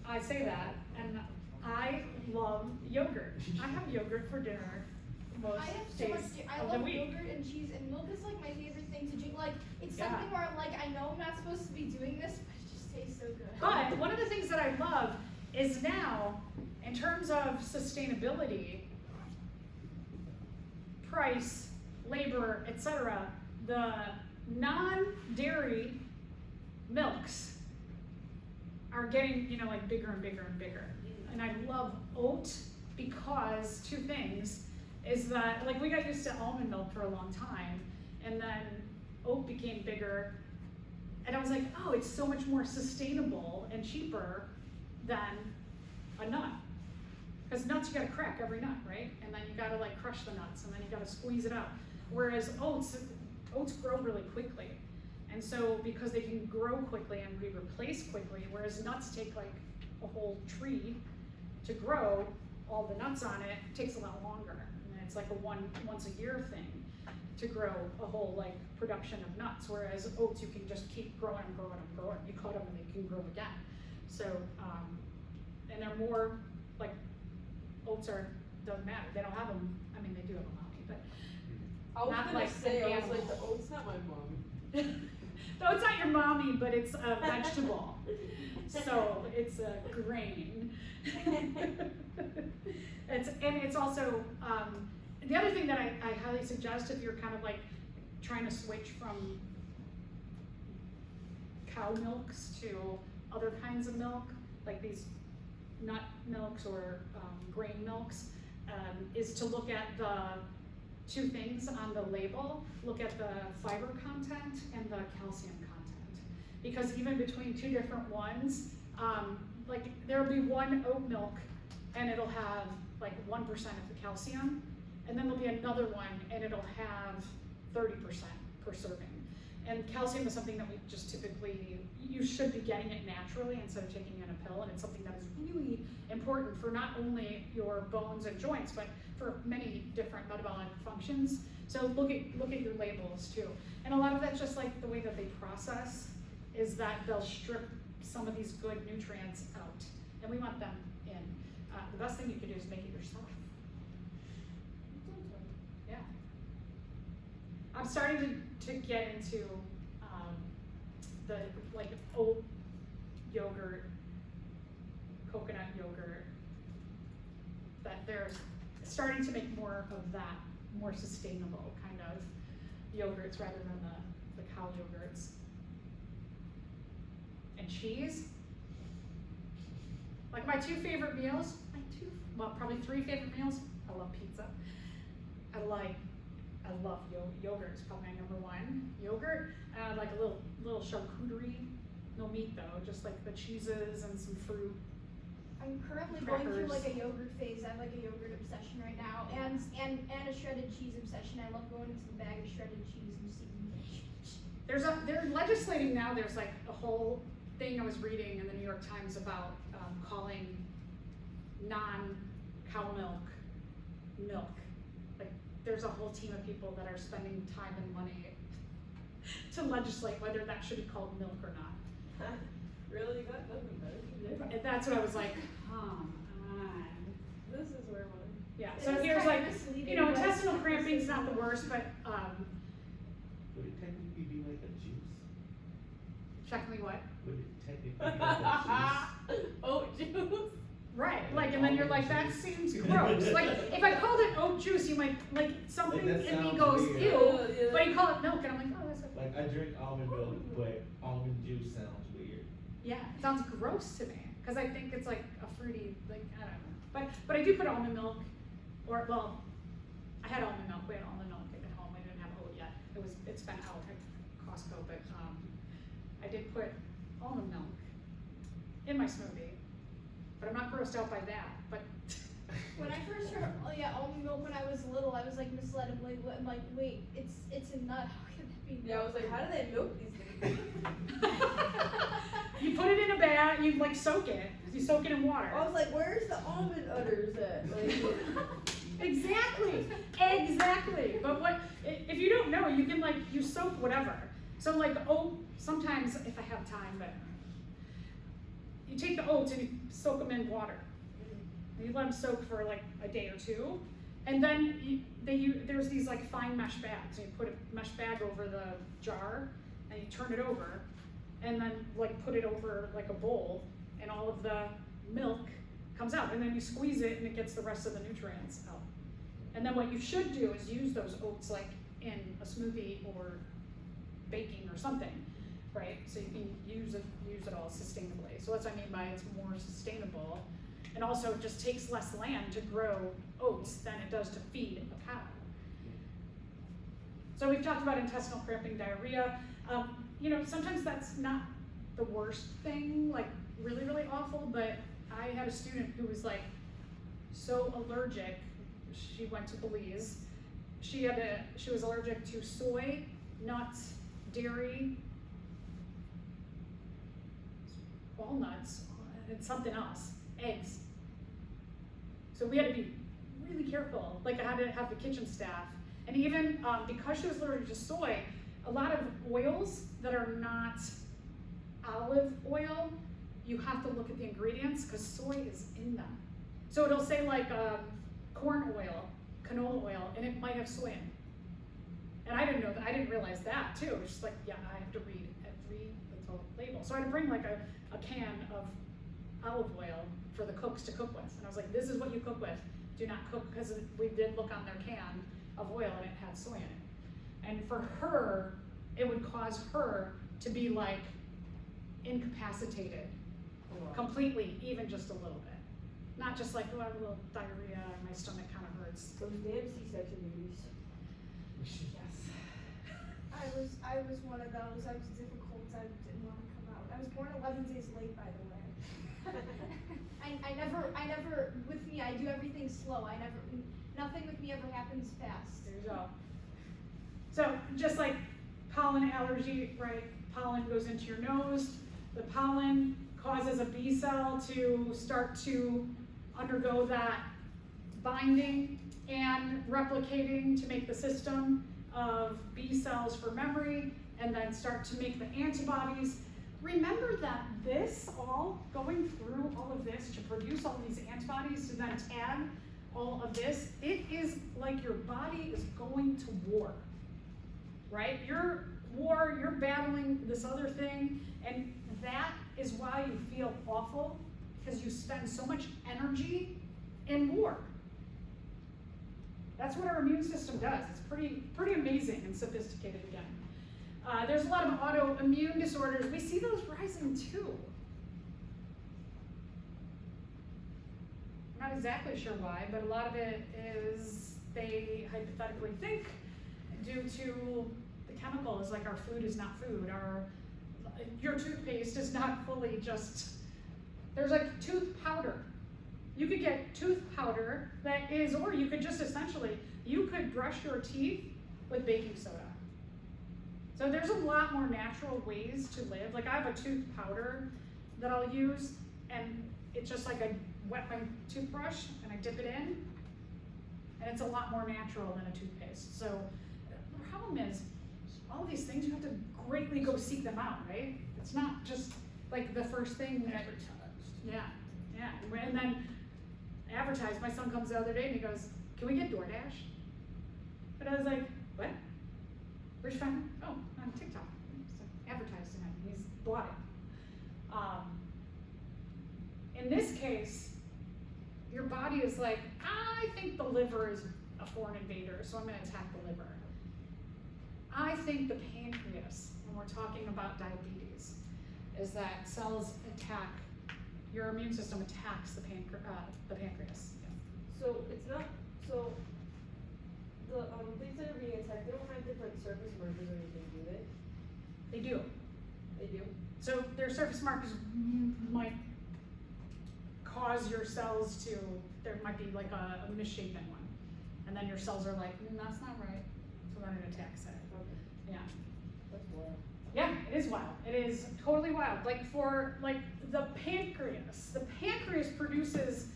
I say that, and I love yogurt. I have yogurt for dinner most I have so days much. I of the love week. yogurt and cheese, and milk is like my favorite thing to drink. Like, it's Yeah. something where like I know I'm not supposed to be doing this, but it just tastes so good. But one of the things that I love is now, in terms of sustainability, price, labor, etc., the non-dairy milks are getting, you know, like bigger and bigger and bigger. And I love oat because two things is that, like, we got used to almond milk for a long time, and then oat became bigger, and I was like, oh, it's so much more sustainable and cheaper than a nut. Because nuts you gotta crack every nut, right? And then you gotta like crush the nuts, and then you gotta squeeze it out. Whereas oats grow really quickly. And so because they can grow quickly and be replaced quickly, whereas nuts take like a whole tree to grow, all the nuts on it takes a lot longer. And it's like a once a year thing to grow a whole like production of nuts. Whereas oats, you can just keep growing and growing and growing. You cut them and they can grow again. So, and they're more like, oats doesn't matter. They don't have them, I mean, they do have a mommy, but I was not gonna like say, an I was like, animal. the oat's not my mom. No, it's not your mommy, but it's a vegetable. So it's a grain. It's also, the other thing that I highly suggest if you're kind of like trying to switch from cow milks to other kinds of milk, like these nut milks or grain milks is to look at the two things on the label. Look at the fiber content and the calcium content. Because even between two different ones, like there'll be one oat milk and it'll have like 1% of the calcium, and then there'll be another one and it'll have 30% per serving. And calcium is something that we just typically, you should be getting it naturally instead of taking it in a pill, and it's something that is really important for not only your bones and joints, but for many different metabolic functions. So look at your labels too. And a lot of that's just like the way that they process is that they'll strip some of these good nutrients out, and we want them in. The best thing you can do is make it yourself. Yeah. I'm starting to get into the like oat yogurt, coconut yogurt, that they're starting to make more of that, more sustainable kind of yogurts rather than the cow yogurts. And cheese. Like my two favorite meals, probably three favorite meals. I love pizza. I love yogurt. It's probably my number one. Yogurt. Like a little charcuterie. No meat though, just like the cheeses and some fruit. I'm currently going through Crackers. like a yogurt phase. I have like a yogurt obsession right now, and a shredded cheese obsession. I love going into the bag of shredded cheese and just eating it. They're legislating now. There's like a whole thing I was reading in the New York Times about calling non-cow milk. Like there's a whole team of people that are spending time and money to legislate whether that should be called milk or not. Really? You got nothing better to do? And that's what I was like, come on. This is where one. Yeah, It so is here's kind like, of misleading, you know, but- intestinal cramping is not the worst, but Would it technically be like a juice? check me what? Would it technically be like a juice? Oat juice. Right, like, and then you're like, that seems gross. Like, if I called it oat juice, you might, like, something Like, that in me sounds goes, weird. ew, Yeah. but you call it milk, and I'm like, oh, that's okay. Like I drink almond milk, but almond juice sounds weird. Yeah, it sounds gross to me, because I think it's like a fruity, like, I don't know. But I do put almond milk, or, well, I had almond milk, we had almond milk at home, I didn't have oat yet. It's been out at Costco, but I did put almond milk in my smoothie, but I'm not grossed out by that, but. When I first heard almond milk when I was little, I was like misled. I'm like, wait, it's a nut. How can that be? Yeah, I was like, how do they milk these things? You put it in a bag, you like soak it. You soak it in water. I was like, where's the almond udders at? Like, Exactly. But what if you don't know? You can like you soak whatever. So like oat. Sometimes if I have time, but you take the oats and you soak them in water. And you let them soak for like a day or two, and then there's these like fine mesh bags. And you put a mesh bag over the jar, and you turn it over, and then like put it over like a bowl, and all of the milk comes out, and then you squeeze it, and it gets the rest of the nutrients out. And then what you should do is use those oats like in a smoothie or baking or something, right? So you can use it all sustainably. So that's what I mean by it's more sustainable. And also it just takes less land to grow oats than it does to feed a cow. So we've talked about intestinal cramping, diarrhea. You know, sometimes that's not the worst thing, like really, really awful, but I had a student who was like so allergic. She went to Belize. She was allergic to soy, nuts, dairy, walnuts, and something else, eggs. So we had to be really careful. Like I had to have the kitchen staff. And even because she was allergic to soy, a lot of oils that are not olive oil, you have to look at the ingredients because soy is in them. So it'll say like corn oil, canola oil, and it might have soy in it. And I didn't know that, I didn't realize that too. It's just like, yeah, I have to read every little label. So I had to bring like a can of olive oil for the cooks to cook with. And I was like, this is what you cook with. Do not cook, because we did look on their can of oil and it had soy in it. And for her, it would cause her to be like incapacitated completely, even just a little bit. Not just like, oh, I have a little diarrhea and my stomach kind of hurts. Those damn C-section babies. Yes. I was one of those. I was difficult. I didn't want to come out. I was born 11 days late, by the way. I never, with me, I do everything slow. Nothing with me ever happens fast. There you go. So just like pollen allergy, right? Pollen goes into your nose. The pollen causes a B cell to start to undergo that binding and replicating to make the system of B cells for memory, and then start to make the antibodies. Remember that this all, going through all of this to produce all these antibodies to then tag all of this, it is like your body is going to war, right? You're battling this other thing, and that is why you feel awful, because you spend so much energy in war. That's what our immune system does. It's pretty amazing and sophisticated again. There's a lot of autoimmune disorders. We see those rising too. I'm not exactly sure why, but a lot of it is they hypothetically think due to the chemicals, like our food is not food, your toothpaste is not fully just, there's like tooth powder. You could get tooth powder that is, or you could just essentially, you could brush your teeth with baking soda. So there's a lot more natural ways to live. Like I have a tooth powder that I'll use, and it's just like I wet my toothbrush and I dip it in, and it's a lot more natural than a toothpaste. So the problem is, all these things, you have to greatly go seek them out, right? It's not just like the first thing that, yeah, and then advertised. My son comes the other day and he goes, "Can we get DoorDash?" And I was like, "What? Where'd you find it?" "Oh, on TikTok." So advertised to him. He's bought it. In this case, your body is like, I think the liver is a foreign invader, so I'm going to attack the liver. I think the pancreas, when we're talking about diabetes, is that cells attack, your immune system attacks the pancreas. So it's not, so the things that are being attacked, they don't have different surface markers or anything, do they? They do. They do? So their surface markers might cause your cells to, there might be like a misshapen one. And then your cells are like, that's not right. So then it attacks it. Okay. Yeah. That's wild. Yeah, it is wild. It is totally wild. Like for the pancreas produces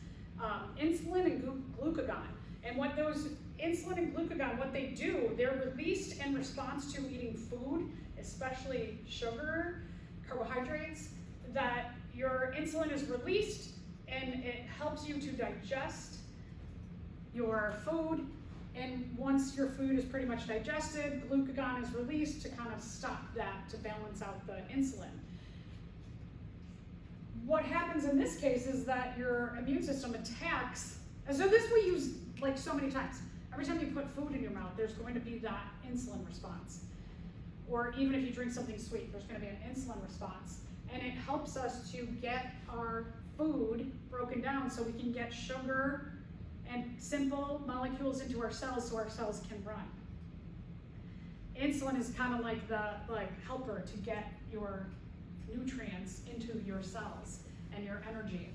insulin and glucagon. And what those insulin and glucagon, what they do, they're released in response to eating food, especially sugar, carbohydrates, that your insulin is released and it helps you to digest your food. And once your food is pretty much digested, glucagon is released to kind of stop that, to balance out the insulin. What happens in this case is that your immune system attacks, and so this we use like so many times. Every time you put food in your mouth, there's going to be that insulin response. Or even if you drink something sweet, there's going to be an insulin response. And it helps us to get our food broken down so we can get sugar and simple molecules into our cells so our cells can run. Insulin is kind of like the helper to get your nutrients into your cells and your energy.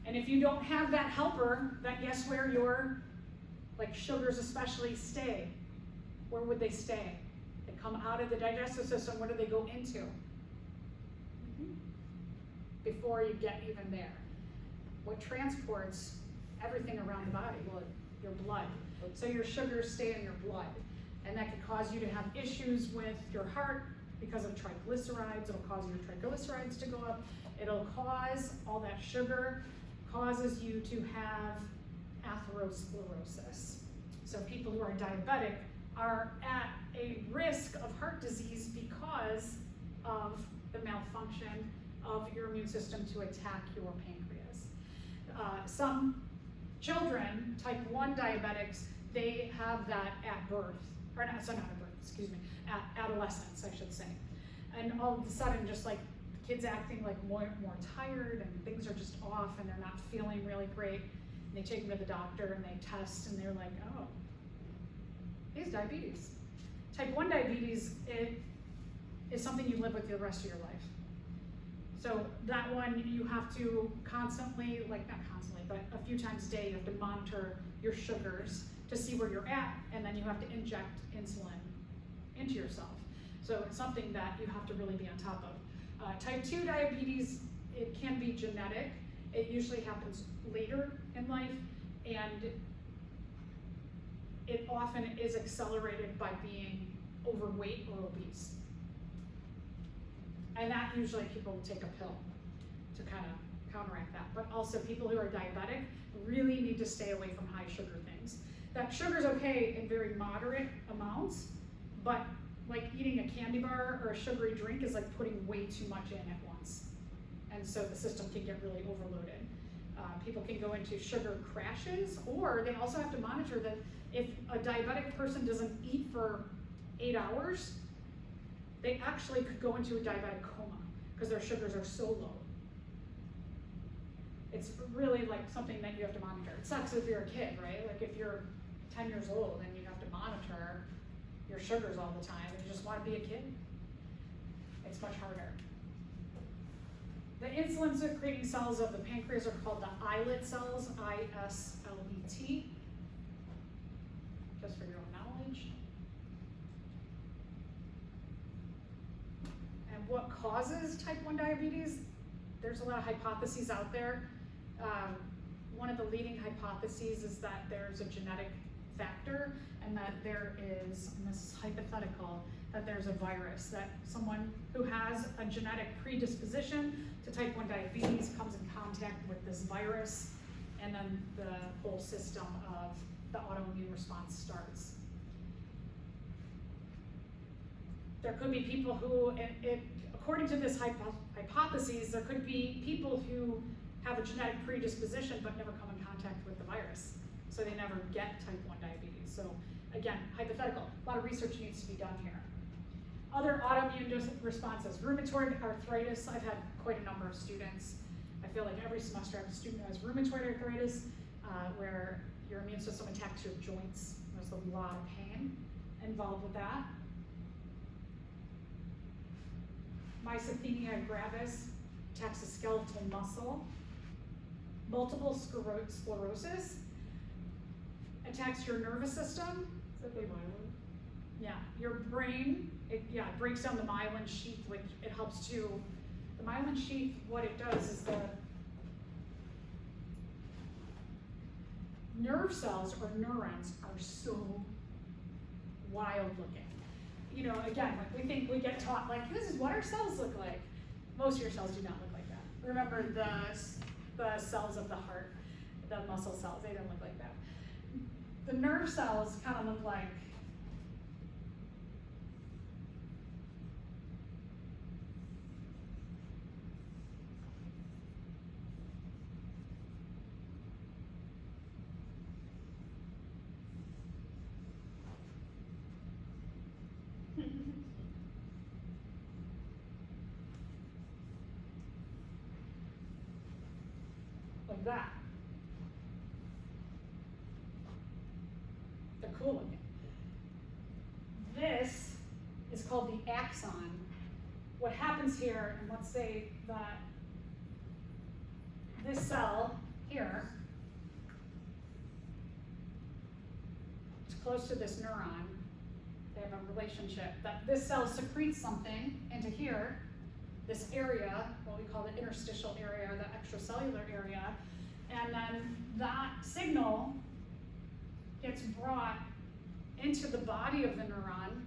And if you don't have that helper, then guess where your sugars especially stay? Where would they stay? They come out of the digestive system. What do they go into? Before you get even there. What transports everything around the body? Well, your blood. So your sugars stay in your blood. And that can cause you to have issues with your heart because of triglycerides. It'll cause your triglycerides to go up. It'll cause all that sugar, causes you to have atherosclerosis. So people who are diabetic are at a risk of heart disease because of the malfunction of your immune system to attack your pancreas. Some children, type 1 diabetics, they have that at birth, at adolescence, I should say. And all of a sudden, just like kids acting like more tired and things are just off and they're not feeling really great. And they take them to the doctor and they test and they're like, oh, he has diabetes. Type 1 diabetes, it is something you live with the rest of your life. So that one you have to constantly, like not constantly, but a few times a day, you have to monitor your sugars to see where you're at, and then you have to inject insulin into yourself. So it's something that you have to really be on top of. Type 2 diabetes, it can be genetic. It usually happens later in life, and it often is accelerated by being overweight or obese. And that usually people will take a pill to kind of counteract that. But also people who are diabetic really need to stay away from high sugar things. That sugar's okay in very moderate amounts, but like eating a candy bar or a sugary drink is like putting way too much in at once. And so the system can get really overloaded. People can go into sugar crashes, or they also have to monitor that if a diabetic person doesn't eat for 8 hours, they actually could go into a diabetic coma because their sugars are so low. It's really like something that you have to monitor. It sucks if you're a kid, right? Like if you're 10 years old and you have to monitor your sugars all the time and you just want to be a kid, it's much harder. The insulin secreting cells of the pancreas are called the islet cells, I-S-L-E-T, just for your own knowledge. And what causes type 1 diabetes? There's a lot of hypotheses out there. One of the leading hypotheses is that there's a genetic factor and that there is, and this is hypothetical, that there's a virus, that someone who has a genetic predisposition to type 1 diabetes comes in contact with this virus, and then the whole system of the autoimmune response starts. There could be people who, according to this hypothesis, there could be people who have a genetic predisposition but never come in contact with the virus, so they never get type 1 diabetes. So again, hypothetical, a lot of research needs to be done here. Other autoimmune responses, rheumatoid arthritis. I've had quite a number of students. I feel like every semester I have a student who has rheumatoid arthritis, where your immune system attacks your joints. There's a lot of pain involved with that. Myasthenia gravis attacks the skeletal muscle. Multiple sclerosis attacks your nervous system. Is that the myelin? Yeah, your brain, it breaks down the myelin sheath, which it helps to, the myelin sheath, what it does is the nerve cells or neurons are so wild looking. You know, again, like we think we get taught, like, this is what our cells look like. Most of your cells do not look like that. Remember the cells of the heart, the muscle cells, they don't look like that. The nerve cells kind of look like, like that. They're cool looking. This is called the axon. What happens here, and let's say that this cell here is close to this neuron. They have a relationship that this cell secretes something into here, this area, what we call the interstitial area, or the extracellular area, and then that signal gets brought into the body of the neuron.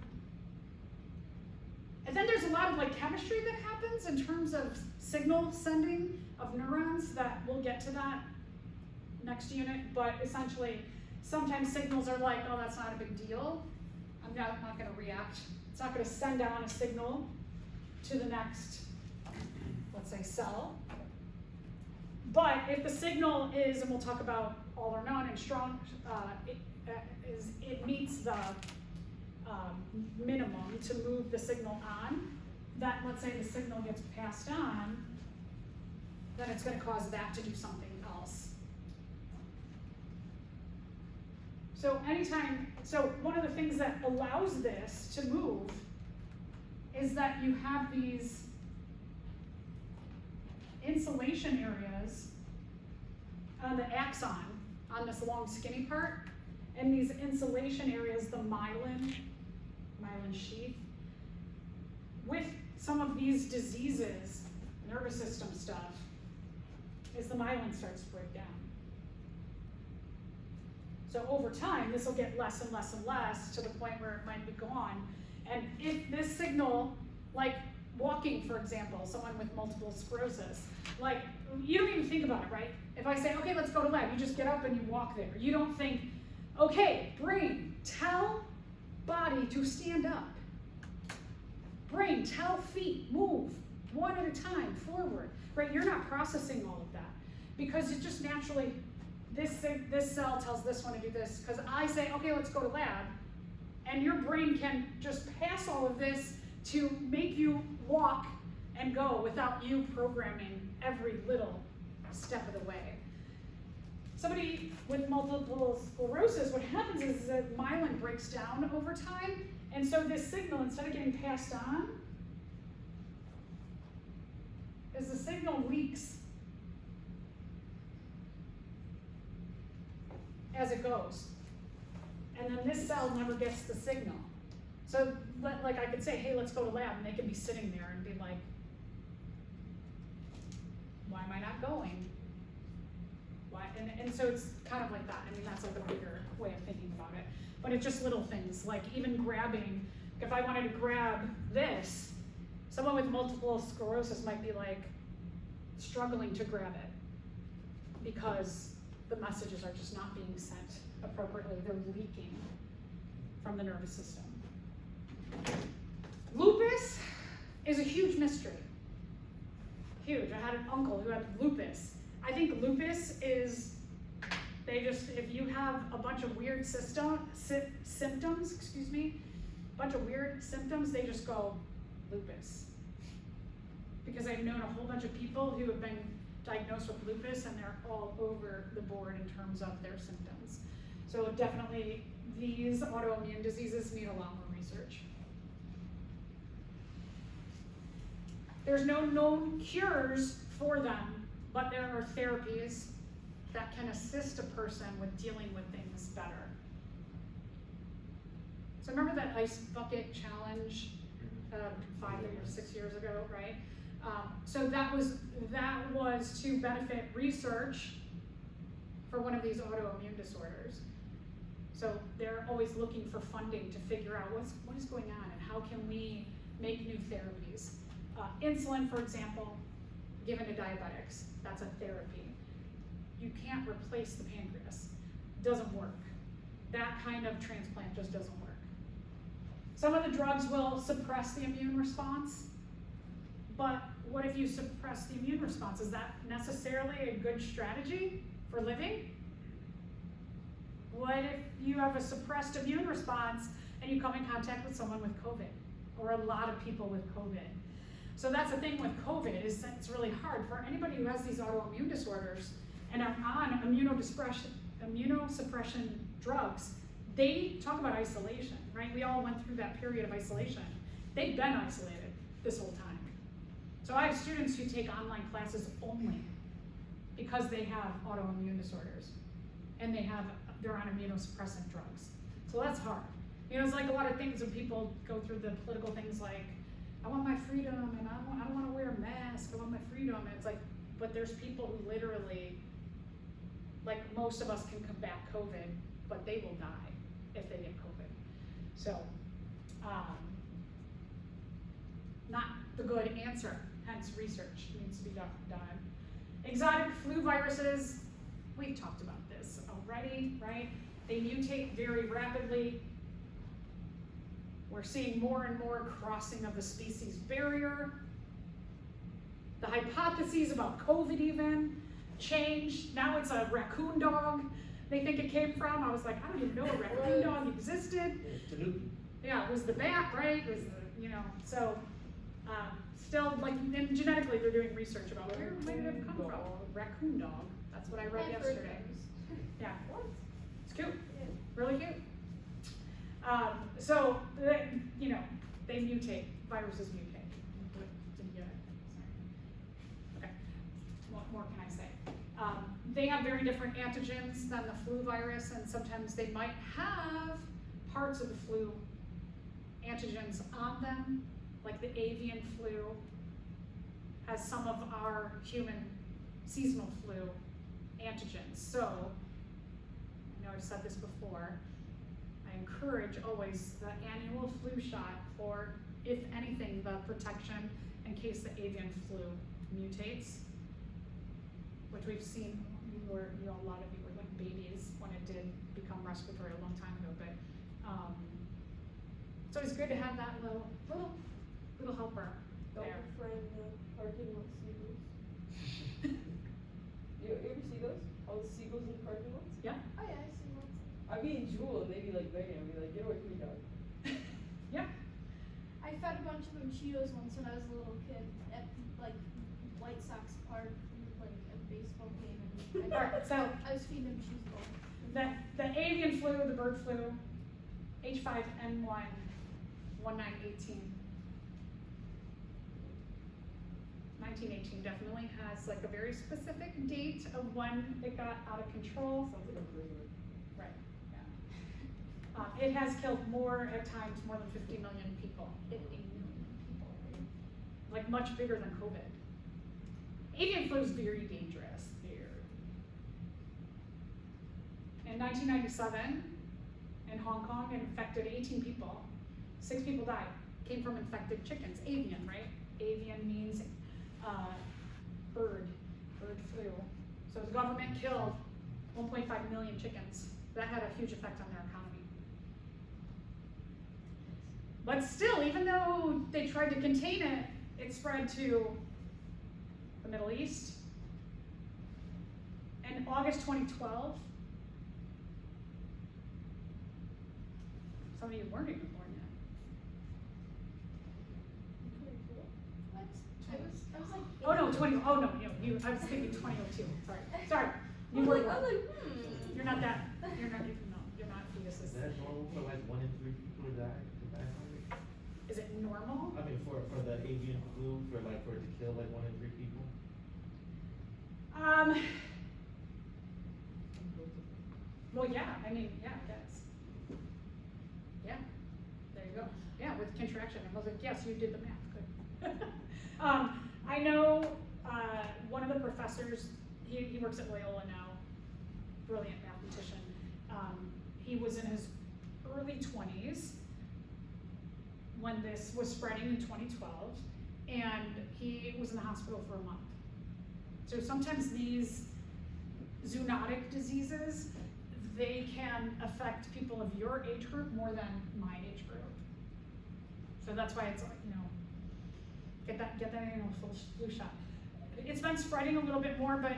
And then there's a lot of like chemistry that happens in terms of signal sending of neurons that we'll get to that next unit, but essentially sometimes signals are like, oh, that's not a big deal. I'm not gonna react. It's not gonna send down a signal to the next, let's say, cell. But if the signal is, and we'll talk about all or none and strong, it meets the minimum to move the signal on, that, let's say the signal gets passed on, then it's gonna cause that to do something else. So one of the things that allows this to move is that you have these insulation areas on the axon, on this long skinny part, and these insulation areas, the myelin sheath, with some of these diseases, nervous system stuff, is the myelin starts to break down. So over time, this will get less and less and less to the point where it might be gone. And if this signal, like walking, for example, someone with multiple sclerosis, like, you don't even think about it, right? If I say, okay, let's go to lab, you just get up and you walk there. You don't think, okay, brain, tell body to stand up. Brain, tell feet, move, one at a time, forward, right? You're not processing all of that because it just naturally, this cell tells this one to do this, because I say, okay, let's go to lab, and your brain can just pass all of this to make you walk and go without you programming every little step of the way. Somebody with multiple sclerosis, what happens is that myelin breaks down over time, and so this signal, instead of getting passed on, as the signal leaks as it goes. And then this cell never gets the signal. So, like I could say, hey, let's go to lab, and they can be sitting there and be like, why am I not going? Why? And so it's kind of like that. I mean, that's like a bigger way of thinking about it. But it's just little things, like even grabbing. If I wanted to grab this, someone with multiple sclerosis might be like struggling to grab it because the messages are just not being sent appropriately. They're leaking from the nervous system. Lupus is a huge mystery. Huge. I had an uncle who had lupus. I think lupus is, if you have a bunch of weird symptoms, they just go lupus. Because I've known a whole bunch of people who have been diagnosed with lupus, and they're all over the board in terms of their symptoms. So definitely these autoimmune diseases need a lot more research. There's no known cures for them, but there are therapies that can assist a person with dealing with things better. So remember that ice bucket challenge 5 or 6 years ago, right? So that was to benefit research for one of these autoimmune disorders. So they're always looking for funding to figure out what is going on and how can we make new therapies. Insulin, for example, given to diabetics, that's a therapy. You can't replace the pancreas. It doesn't work. That kind of transplant just doesn't work. Some of the drugs will suppress the immune response, but what if you suppress the immune response? Is that necessarily a good strategy for living? What if you have a suppressed immune response and you come in contact with someone with COVID, or a lot of people with COVID? So that's the thing with COVID, is that it's really hard for anybody who has these autoimmune disorders and are on immunosuppression drugs. They talk about isolation, right? We all went through that period of isolation. They've been isolated this whole time. So I have students who take online classes only because they have autoimmune disorders and they're on immunosuppressant drugs. So that's hard. You know, it's like a lot of things when people go through the political things like, I want my freedom, and I don't want to wear a mask, I want my freedom. And it's like, but there's people who literally, like most of us can combat COVID, but they will die if they get COVID. So, not the good answer, hence research needs to be done. Exotic flu viruses, we've talked about this already, right? They mutate very rapidly. We're seeing more and more crossing of the species barrier. The hypotheses about COVID even changed. Now it's a raccoon dog they think it came from. I was like, I don't even know a raccoon dog existed. Yeah, it was the bat, right? It was the, so Still, like, and genetically, they're doing research about where might it have come from. Raccoon dog. That's what I read I've heard yesterday. those. Yeah, What? it's cute, Yeah. really cute. So, you know, they mutate. Viruses mutate. Did you get it? Sorry. Okay. What more can I say? They have very different antigens than the flu virus, and sometimes they might have parts of the flu antigens on them, like the avian flu has some of our human seasonal flu antigens. So, I know I've said this before, I encourage always the annual flu shot for, if anything, the protection in case the avian flu mutates, which we've seen. A lot of you were like babies when it did become respiratory a long time ago, but so it's good to have that little helper Don't there. befriend the parking lot seagulls. You ever see those? All the seagulls in the parking lots? Yeah, Oh yeah, I've seen lots. I'd be in Jewel and they'd be like begging. I'd be like, get away from me, dog. yeah. I fed a bunch of them Cheetos once when I was a little kid at like White Sox Park, like a baseball game, and All right, so I was feeding them cheese balls. the avian flu, the bird flu, H5N1, 1918. 1918 definitely has like a very specific date of when it got out of control. Sounds like a breeder. Right, yeah. It has killed more at times, more than 50 million people. 50 million people, right? Like much bigger than COVID. Avian flu is very dangerous, very. In 1997, in Hong Kong, it infected 18 people. 6 people died. Came from infected chickens. Avian, right? Avian means bird flu. So the government killed 1.5 million chickens. That had a huge effect on their economy. But still, even though they tried to contain it, it spread to the Middle East. In August 2012, some of you weren't even born yet. What? I was like. Oh no, I was thinking 2002, sorry. You I were, was like, you're not even, no, you're not fetuses. Is that normal for like 1 in 3 people to die from it? Is it normal? I mean, for the avian flu, for it to kill like 1 in 3 people? Well, yeah, I mean, yeah, I guess. Yeah, there you go. Yeah, with contraction, I was like, yes, you did the math, good. I know, one of the professors, he works at Loyola now, brilliant mathematician. He was in his early 20s when this was spreading in 2012, and he was in the hospital for a month. So sometimes these zoonotic diseases, they can affect people of your age group more than my age group. So that's why it's like, get that annual flu shot. It's been spreading a little bit more, but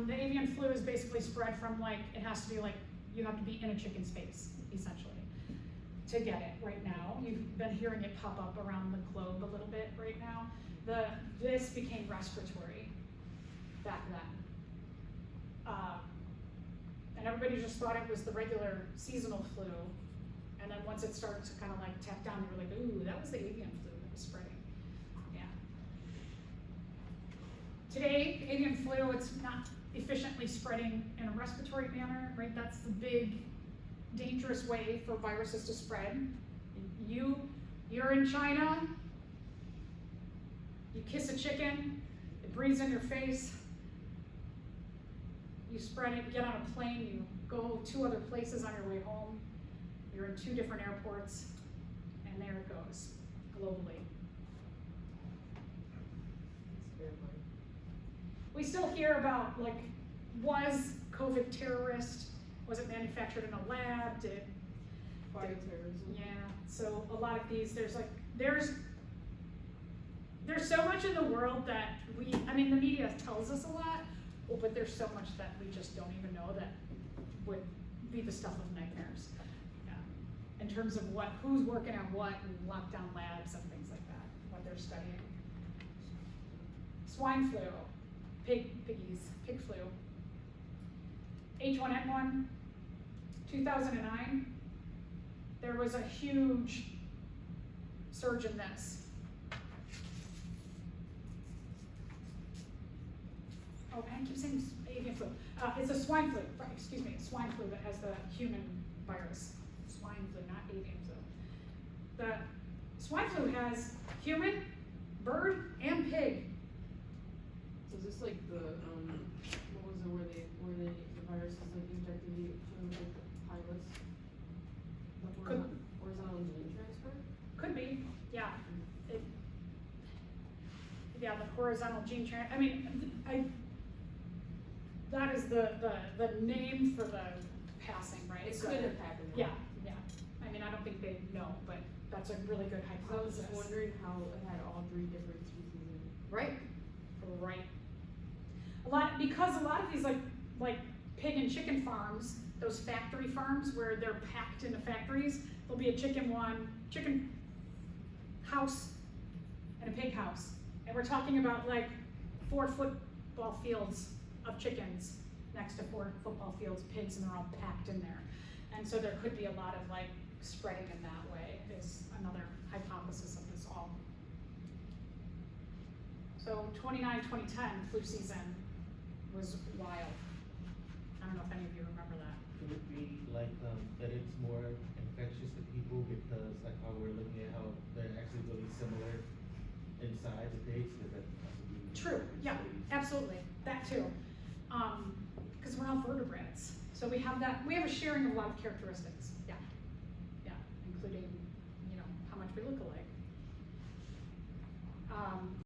the avian flu is basically spread from like, it has to be like, you have to be in a chicken's face, essentially, to get it right now. You've been hearing it pop up around the globe a little bit right now. This became respiratory back then. And everybody just thought it was the regular seasonal flu. And then once it started to kind of like tap down, they were like, ooh, that was the avian flu that was spreading. Yeah. Today, avian flu, it's not efficiently spreading in a respiratory manner, right? That's the big, dangerous way for viruses to spread. You're in China, you kiss a chicken, it breathes in your face, you spread it, you get on a plane, you go 2 other places on your way home, you're in 2 different airports, and there it goes, globally. We still hear about, like, was COVID terrorist? Was it manufactured in a lab? bioterrorism. Yeah, so a lot of these, there's so much in the world that the media tells us a lot, but there's so much that we just don't even know that would be the stuff of nightmares. Yeah. In terms of who's working on what, and lockdown labs and things like that, what they're studying. swine flu, pig flu, H1N1, 2009, there was a huge surge in this. Oh, and I keep saying avian flu. It's a swine flu, right, excuse me, it's swine flu that has the human virus. Swine flu, not avian flu. The swine flu has human, bird, and pig. So is this like the, what was it, where the virus is like injected you with like the pilots? The horizontal gene transfer? Could be, yeah. Yeah, the horizontal gene transfer. I mean, that is the name for the passing, right? It So- could have happened. Yeah, yeah. I mean, I don't think they know, but that's a really good I was hypothesis. just wondering how it had all three different species in it. Right, right. Because a lot of these like pig and chicken farms, those factory farms where they're packed into factories, there'll be a chicken house and a pig house. And we're talking about like 4 football fields of chickens next to 4 football fields of pigs, and they're all packed in there. And so there could be a lot of like spreading in that way is another hypothesis of this all. So 2010 flu season was wild. I don't know if any of you remember that. Could it be like, that it's more infectious to people because like how we're looking at how they're actually really similar in size of pigs, because that possibly. True, yeah, absolutely, that too. Because we're all vertebrates, so we have a sharing of a lot of characteristics, yeah, including, how much we look alike.